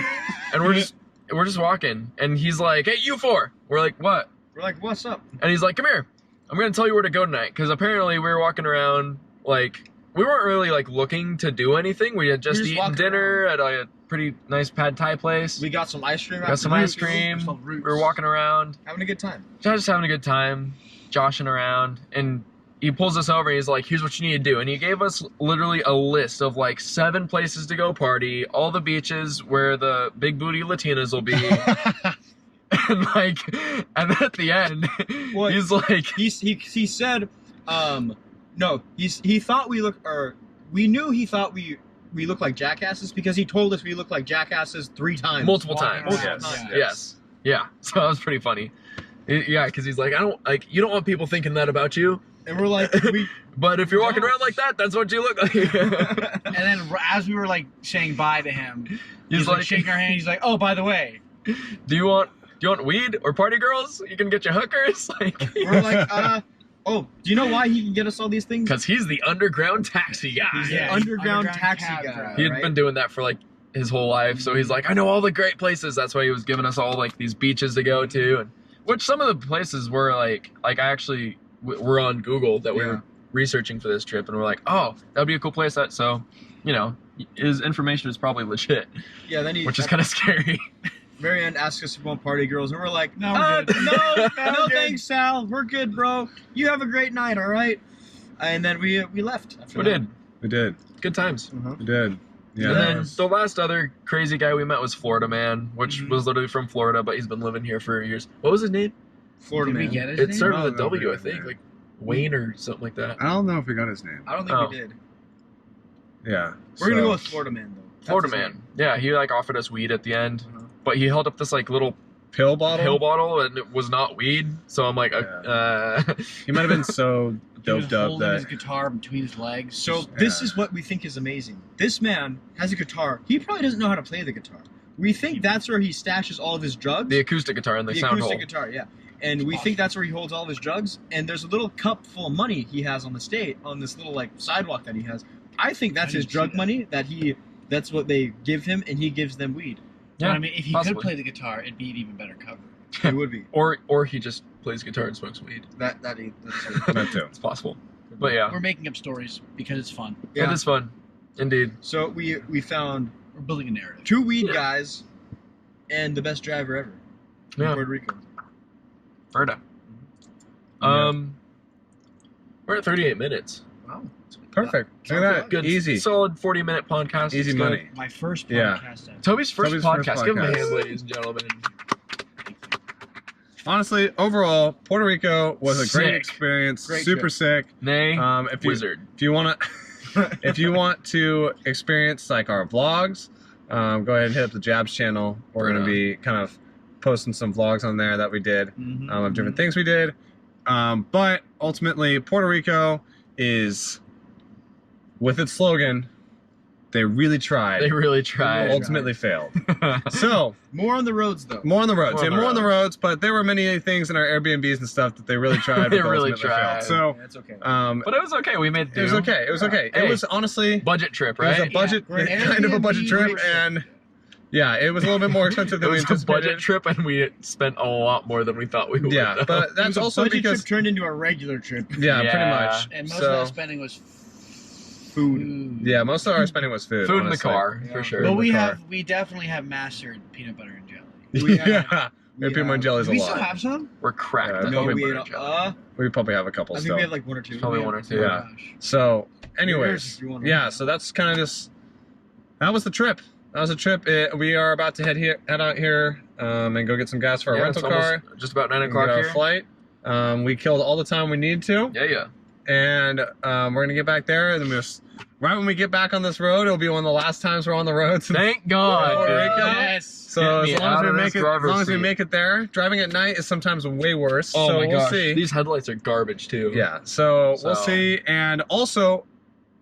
[SPEAKER 1] we're just walking, and he's like, "Hey, you four." We're like, "What?"
[SPEAKER 3] We're like, what's up?
[SPEAKER 1] And he's like, "Come here. I'm gonna tell you where to go tonight." Because apparently we were walking around, like, we weren't really like looking to do anything. We had just
[SPEAKER 3] just
[SPEAKER 1] eaten
[SPEAKER 3] walking
[SPEAKER 1] dinner at a pretty nice pad thai place.
[SPEAKER 3] We got some ice cream.
[SPEAKER 1] Got some
[SPEAKER 3] after
[SPEAKER 1] ice
[SPEAKER 3] that,
[SPEAKER 1] cream.
[SPEAKER 4] It's
[SPEAKER 1] We
[SPEAKER 4] called Roots.
[SPEAKER 1] were walking around,
[SPEAKER 3] having a good time.
[SPEAKER 1] just having a good time, joshing around, and he pulls us over and he's like, "Here's what you need to do." And he gave us literally a list of like 7 places to go party, all the beaches where the big booty Latinas will be. And like, and at the end,
[SPEAKER 3] What?
[SPEAKER 1] he's like,
[SPEAKER 3] He said, no, he thought we look, or we knew he thought we looked like jackasses because he told us we looked like jackasses 3 times.
[SPEAKER 1] multiple
[SPEAKER 4] Walking
[SPEAKER 1] times.
[SPEAKER 4] around,
[SPEAKER 1] Yes.
[SPEAKER 4] yeah.
[SPEAKER 1] Yes. Yeah. So that was pretty funny. Yeah, because he's like, you don't want people thinking that about you.
[SPEAKER 3] And we're like,
[SPEAKER 1] But if you're walking around like that, that's what you look like.
[SPEAKER 4] And then as we were like saying bye to him, he's like shaking our hand. He's like, "Oh, by the way,
[SPEAKER 1] do you want weed or party girls? You can get your hookers. Like,
[SPEAKER 3] we're like, oh, do you know why he can get us all these things?
[SPEAKER 1] because he's the underground taxi guy.
[SPEAKER 3] He's
[SPEAKER 4] Yeah,
[SPEAKER 3] the underground taxi
[SPEAKER 4] cab
[SPEAKER 3] guy.
[SPEAKER 4] driver.
[SPEAKER 1] He had
[SPEAKER 3] right?
[SPEAKER 1] been doing that for like his whole life, so he's like, I know all the great places. That's why he was giving us all like these beaches to go to, and which some of the places were like I actually were on Google that we
[SPEAKER 3] Yeah.
[SPEAKER 1] were researching for this trip, and we're like, oh, that'd be a cool place. That so, you know, his information is probably legit,
[SPEAKER 3] Yeah, then he,
[SPEAKER 1] which is kind of scary.
[SPEAKER 3] Marianne asked us if we want party girls, and we're like,
[SPEAKER 4] No, we're good.
[SPEAKER 3] no, no,
[SPEAKER 4] good.
[SPEAKER 3] thanks, Sal. We're good, bro. You have a great night, all right? And then we left. After
[SPEAKER 1] We
[SPEAKER 3] that.
[SPEAKER 1] did
[SPEAKER 2] We did.
[SPEAKER 1] good times.
[SPEAKER 3] Uh-huh.
[SPEAKER 2] We did. Yeah.
[SPEAKER 1] And then
[SPEAKER 3] Yes.
[SPEAKER 1] the last other crazy guy we met was Florida Man, which
[SPEAKER 3] Mhm.
[SPEAKER 1] was literally from Florida, but he's been living here for years. What was his name?
[SPEAKER 3] Florida
[SPEAKER 4] did we
[SPEAKER 3] man.
[SPEAKER 4] get his
[SPEAKER 1] It
[SPEAKER 4] name?"
[SPEAKER 1] started
[SPEAKER 2] I
[SPEAKER 1] with a
[SPEAKER 2] don't know if
[SPEAKER 1] W,
[SPEAKER 2] we
[SPEAKER 1] I
[SPEAKER 2] got
[SPEAKER 1] think,
[SPEAKER 2] his
[SPEAKER 1] like Wayne or something like that.
[SPEAKER 2] I don't know if we got his name.
[SPEAKER 3] I don't think
[SPEAKER 1] Oh.
[SPEAKER 3] we did.
[SPEAKER 2] Yeah.
[SPEAKER 3] We're gonna
[SPEAKER 2] so-
[SPEAKER 3] go with Florida man though. That's
[SPEAKER 1] Florida
[SPEAKER 3] his
[SPEAKER 1] Man.
[SPEAKER 3] name.
[SPEAKER 1] Yeah, he like offered us weed at the end,
[SPEAKER 3] Uh-huh.
[SPEAKER 1] but he held up this like little
[SPEAKER 2] pill bottle.
[SPEAKER 1] pill bottle and it was not weed. So I'm like,
[SPEAKER 2] He might have been so
[SPEAKER 4] He was
[SPEAKER 2] doped up
[SPEAKER 4] holding his
[SPEAKER 2] that
[SPEAKER 4] guitar between his legs.
[SPEAKER 3] So this
[SPEAKER 2] Yeah.
[SPEAKER 3] is what we think is amazing. This man has a guitar. He probably doesn't know how to play the guitar. We think that's where he stashes all of his drugs.
[SPEAKER 1] the acoustic guitar and the sound
[SPEAKER 3] acoustic
[SPEAKER 1] hole.
[SPEAKER 3] guitar, yeah. And we think that's where he holds all of his drugs. And there's a little cup full of money he has on the state on this little like sidewalk that he has. I think that's
[SPEAKER 4] I
[SPEAKER 3] his
[SPEAKER 4] didn't see
[SPEAKER 3] drug
[SPEAKER 4] that.
[SPEAKER 3] money that's what they give him, and he gives them weed.
[SPEAKER 4] But,
[SPEAKER 1] Yeah,
[SPEAKER 4] I mean, if he
[SPEAKER 1] possibly.
[SPEAKER 4] could play the guitar, it'd be an even better cover.
[SPEAKER 3] It would be
[SPEAKER 1] Or he just plays guitar and smokes weed.
[SPEAKER 3] that's
[SPEAKER 2] that too.
[SPEAKER 1] It's possible. But yeah,
[SPEAKER 4] We're making up stories because it's fun.
[SPEAKER 1] it is fun, indeed.
[SPEAKER 3] So we found
[SPEAKER 4] We're building a narrative.
[SPEAKER 3] 2 weed
[SPEAKER 1] Yeah.
[SPEAKER 3] guys and the best driver ever in
[SPEAKER 1] Yeah,
[SPEAKER 3] Puerto Rico.
[SPEAKER 1] Verda. We're at 38 minutes.
[SPEAKER 3] Wow.
[SPEAKER 2] Perfect. Look
[SPEAKER 3] Sounds
[SPEAKER 2] at that.
[SPEAKER 1] Good,
[SPEAKER 2] Easy.
[SPEAKER 1] solid 40-minute podcast.
[SPEAKER 2] Easy
[SPEAKER 1] It's
[SPEAKER 2] money.
[SPEAKER 1] good.
[SPEAKER 4] My first
[SPEAKER 2] Yeah.
[SPEAKER 4] podcast ever.
[SPEAKER 1] Toby's first
[SPEAKER 2] Toby's
[SPEAKER 1] podcast.
[SPEAKER 2] first
[SPEAKER 1] Give him a
[SPEAKER 2] podcast.
[SPEAKER 1] hand, ladies and gentlemen.
[SPEAKER 2] Honestly, overall, Puerto Rico was a great
[SPEAKER 1] Sick.
[SPEAKER 2] experience.
[SPEAKER 3] Great
[SPEAKER 2] Super
[SPEAKER 3] trip.
[SPEAKER 2] sick.
[SPEAKER 1] Nay,
[SPEAKER 2] If you
[SPEAKER 1] wizard.
[SPEAKER 2] if you want to if you want to experience like our vlogs, go ahead and hit up the Jabs channel. We're gonna be kind of posting some vlogs on there that we did
[SPEAKER 3] Mhm.
[SPEAKER 2] of different things we did. But ultimately, Puerto Rico is, with its slogan, they really tried.
[SPEAKER 1] They really tried.
[SPEAKER 2] ultimately failed. So
[SPEAKER 3] More on the roads though.
[SPEAKER 2] more on the roads.
[SPEAKER 1] More on the
[SPEAKER 2] More on the roads, but there were many things in our Airbnbs and stuff that they really tried.
[SPEAKER 1] They
[SPEAKER 2] but
[SPEAKER 1] really
[SPEAKER 2] ultimately
[SPEAKER 1] tried.
[SPEAKER 2] Failed.
[SPEAKER 3] That's okay.
[SPEAKER 2] So
[SPEAKER 1] But it was okay. We made
[SPEAKER 2] it was okay. It was okay.
[SPEAKER 1] Hey.
[SPEAKER 2] It was honestly
[SPEAKER 1] budget trip,
[SPEAKER 2] it was
[SPEAKER 1] right?
[SPEAKER 2] a budget,
[SPEAKER 3] great.
[SPEAKER 2] kind of a budget
[SPEAKER 4] Airbnb
[SPEAKER 2] trip,
[SPEAKER 4] trip.
[SPEAKER 2] and yeah, it was a little bit more expensive
[SPEAKER 1] It
[SPEAKER 2] than we
[SPEAKER 1] was a
[SPEAKER 2] anticipated.
[SPEAKER 1] budget trip, and we spent a lot more than we thought we would.
[SPEAKER 2] Yeah,
[SPEAKER 1] though.
[SPEAKER 2] but
[SPEAKER 3] It
[SPEAKER 2] that's
[SPEAKER 3] was a
[SPEAKER 2] also
[SPEAKER 3] budget
[SPEAKER 2] because
[SPEAKER 3] trip turned into a regular trip.
[SPEAKER 2] yeah,
[SPEAKER 1] Yeah.
[SPEAKER 2] pretty much.
[SPEAKER 4] And most
[SPEAKER 2] So
[SPEAKER 4] of that spending was
[SPEAKER 3] Food.
[SPEAKER 2] yeah, most of our spending was food.
[SPEAKER 1] food in the
[SPEAKER 2] honestly.
[SPEAKER 1] car
[SPEAKER 3] Yeah.
[SPEAKER 1] for sure.
[SPEAKER 4] But
[SPEAKER 2] in the car.
[SPEAKER 4] we definitely have mastered peanut butter and jelly.
[SPEAKER 3] We have-
[SPEAKER 2] Yeah, We had peanut butter jellies
[SPEAKER 4] Do
[SPEAKER 2] a
[SPEAKER 4] we
[SPEAKER 2] lot.
[SPEAKER 4] still have some?
[SPEAKER 1] We're cracked.
[SPEAKER 2] Yeah,
[SPEAKER 1] at
[SPEAKER 3] No,
[SPEAKER 1] peanut
[SPEAKER 3] we
[SPEAKER 1] butter
[SPEAKER 3] ate.
[SPEAKER 1] jelly.
[SPEAKER 2] We probably have a couple
[SPEAKER 3] I think
[SPEAKER 2] still.
[SPEAKER 3] we had like 1 or 2.
[SPEAKER 1] Probably 1 or 2.
[SPEAKER 2] Yeah.
[SPEAKER 4] Gosh.
[SPEAKER 2] So,
[SPEAKER 3] Yours
[SPEAKER 2] anyways,
[SPEAKER 3] if you want.
[SPEAKER 2] yeah. So that's kind of just. That was the trip. That was a trip. We are about to head out here, and go get some gas for our
[SPEAKER 1] Yeah,
[SPEAKER 2] rental
[SPEAKER 1] it's
[SPEAKER 2] car.
[SPEAKER 1] almost just about 9
[SPEAKER 2] and
[SPEAKER 1] o'clock
[SPEAKER 2] get our
[SPEAKER 1] here.
[SPEAKER 2] flight. We killed all the time we need to,
[SPEAKER 1] Yeah.
[SPEAKER 2] and we're gonna get back there. And right when we get back on this road, it'll be one of the last times we're on the road.
[SPEAKER 1] Thank God.
[SPEAKER 2] Puerto
[SPEAKER 1] dude.
[SPEAKER 2] Rico.
[SPEAKER 4] Yes.
[SPEAKER 2] So
[SPEAKER 1] Get
[SPEAKER 2] as
[SPEAKER 1] me
[SPEAKER 2] long
[SPEAKER 1] out
[SPEAKER 2] as
[SPEAKER 1] of
[SPEAKER 2] we
[SPEAKER 1] this
[SPEAKER 2] make it, as
[SPEAKER 1] driver's
[SPEAKER 2] long as we
[SPEAKER 1] seat.
[SPEAKER 2] make it there, driving at night is sometimes way worse.
[SPEAKER 1] Oh
[SPEAKER 2] so
[SPEAKER 1] my
[SPEAKER 2] we'll
[SPEAKER 1] gosh.
[SPEAKER 2] see.
[SPEAKER 1] These headlights are garbage too.
[SPEAKER 2] Yeah. So we'll
[SPEAKER 1] So-
[SPEAKER 2] see. And also,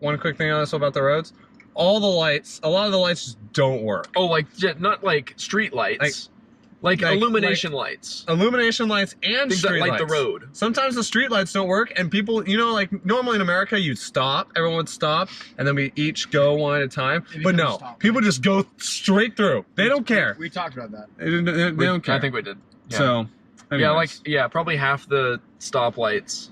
[SPEAKER 2] one quick thing on this about the roads: a lot of the lights just don't work.
[SPEAKER 1] Oh, like not like street lights, like illumination lights,
[SPEAKER 2] Illumination lights and
[SPEAKER 1] things that
[SPEAKER 2] street
[SPEAKER 1] light
[SPEAKER 2] lights.
[SPEAKER 1] the road.
[SPEAKER 2] Sometimes the street lights don't work, and people, like normally in America, you'd stop, everyone would stop, and then we each go one at a time.
[SPEAKER 4] Maybe
[SPEAKER 2] But
[SPEAKER 4] don't
[SPEAKER 2] no,
[SPEAKER 4] stop.
[SPEAKER 2] people just go straight through. They don't care.
[SPEAKER 3] We talked about that.
[SPEAKER 2] They don't care.
[SPEAKER 1] I think we did. Yeah.
[SPEAKER 2] So,
[SPEAKER 1] yeah,
[SPEAKER 2] anyways.
[SPEAKER 1] probably half the stoplights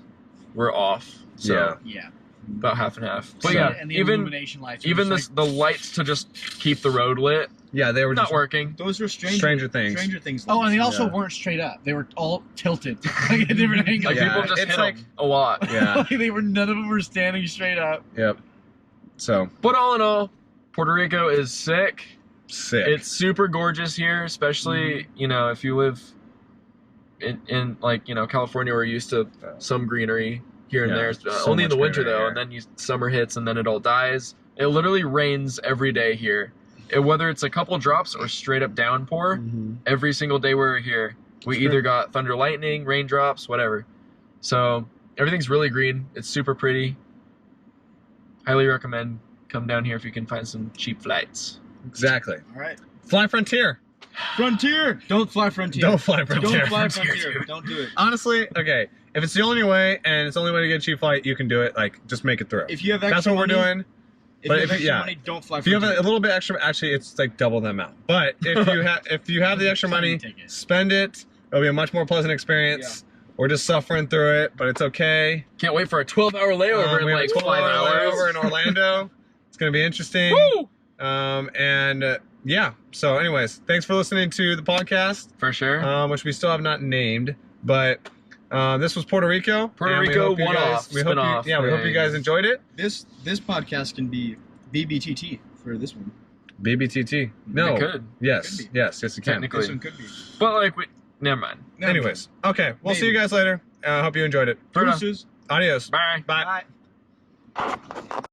[SPEAKER 1] were off. So
[SPEAKER 2] Yeah.
[SPEAKER 4] Yeah.
[SPEAKER 1] about half and half. But
[SPEAKER 2] So-
[SPEAKER 1] yeah,
[SPEAKER 4] And the
[SPEAKER 1] even
[SPEAKER 4] illumination lights. were
[SPEAKER 1] even
[SPEAKER 4] just
[SPEAKER 1] the lights to just keep the road lit,
[SPEAKER 2] Yeah, they were
[SPEAKER 1] not
[SPEAKER 2] just
[SPEAKER 1] working.
[SPEAKER 3] Those were
[SPEAKER 2] Stranger Things.
[SPEAKER 3] Stranger Things.
[SPEAKER 4] Oh, and they
[SPEAKER 3] lights.
[SPEAKER 4] also
[SPEAKER 2] Yeah.
[SPEAKER 4] weren't straight up. They were all tilted, like at different angles.
[SPEAKER 1] Like
[SPEAKER 2] Yeah,
[SPEAKER 1] people just
[SPEAKER 2] it's
[SPEAKER 1] hit
[SPEAKER 2] like-
[SPEAKER 1] them a lot.
[SPEAKER 2] Yeah.
[SPEAKER 4] Like, they were none of them were standing straight up.
[SPEAKER 2] Yep. So
[SPEAKER 1] But all in all, Puerto Rico is sick.
[SPEAKER 2] sick.
[SPEAKER 1] It's super gorgeous here, especially if you live in like California, we're used to some greenery here and
[SPEAKER 2] Yeah,
[SPEAKER 1] there.
[SPEAKER 2] so
[SPEAKER 1] Only in the
[SPEAKER 2] much
[SPEAKER 1] winter
[SPEAKER 2] greenery
[SPEAKER 1] though,
[SPEAKER 2] here.
[SPEAKER 1] and then summer hits and then it all dies. It literally rains every day here. Whether it's a couple drops or straight up downpour,
[SPEAKER 2] Mhm.
[SPEAKER 1] every single day we're here, we
[SPEAKER 2] It's
[SPEAKER 1] either
[SPEAKER 2] true.
[SPEAKER 1] got thunder, lightning, raindrops, whatever. So everything's really green. It's super pretty. Highly recommend come down here if you can find some cheap flights.
[SPEAKER 2] Exactly.
[SPEAKER 3] All right.
[SPEAKER 2] Fly Frontier.
[SPEAKER 3] Frontier. Don't fly Frontier.
[SPEAKER 2] Don't fly Frontier.
[SPEAKER 3] Don't fly
[SPEAKER 1] Frontier,
[SPEAKER 3] Frontier.
[SPEAKER 1] dude.
[SPEAKER 3] Don't do it.
[SPEAKER 2] Honestly, okay. If it's the only way and it's the only way to get a cheap flight, you can do it. Like, just make it through.
[SPEAKER 3] If you have extra
[SPEAKER 2] That's what
[SPEAKER 3] money,
[SPEAKER 2] we're doing.
[SPEAKER 3] If
[SPEAKER 2] But
[SPEAKER 3] you have
[SPEAKER 2] if you-
[SPEAKER 3] extra
[SPEAKER 2] yeah.
[SPEAKER 3] money, don't fly
[SPEAKER 2] If you have
[SPEAKER 3] Frontier.
[SPEAKER 2] a little bit extra, actually, it's like double the amount. But if you have the extra money,
[SPEAKER 4] Plane ticket.
[SPEAKER 2] spend it. It'll be a much more pleasant experience. We're just suffering through it, but it's okay.
[SPEAKER 1] Can't wait for a 12-hour layover
[SPEAKER 2] We
[SPEAKER 1] in
[SPEAKER 2] have
[SPEAKER 1] like
[SPEAKER 2] a
[SPEAKER 1] 5
[SPEAKER 2] 12-hour
[SPEAKER 1] hours.
[SPEAKER 2] layover in Orlando. It's gonna be interesting.
[SPEAKER 1] Woo!
[SPEAKER 2] Yeah. So, anyways, thanks for listening to the podcast,
[SPEAKER 1] For sure.
[SPEAKER 2] which we still have not named, but this was Puerto Rico.
[SPEAKER 1] Puerto
[SPEAKER 2] and we
[SPEAKER 1] Rico
[SPEAKER 2] hope you
[SPEAKER 1] one-off,
[SPEAKER 2] guys- we hope you-
[SPEAKER 1] spin-off
[SPEAKER 2] Yeah, we hope you guys
[SPEAKER 1] thing.
[SPEAKER 2] enjoyed it.
[SPEAKER 3] This podcast can be BBTT for this one.
[SPEAKER 2] BBTT. No.
[SPEAKER 1] It could.
[SPEAKER 2] Yes.
[SPEAKER 3] Could be.
[SPEAKER 2] Yes. Yes, you can.
[SPEAKER 1] Technically.
[SPEAKER 3] This one could be.
[SPEAKER 1] But like, never mind.
[SPEAKER 2] Anyways, okay. We'll see you
[SPEAKER 3] Maybe.
[SPEAKER 2] guys later. Hope you enjoyed it.
[SPEAKER 1] Fair enough.
[SPEAKER 3] Deuces.
[SPEAKER 2] Adios.
[SPEAKER 1] Bye.
[SPEAKER 2] Bye.
[SPEAKER 3] Bye.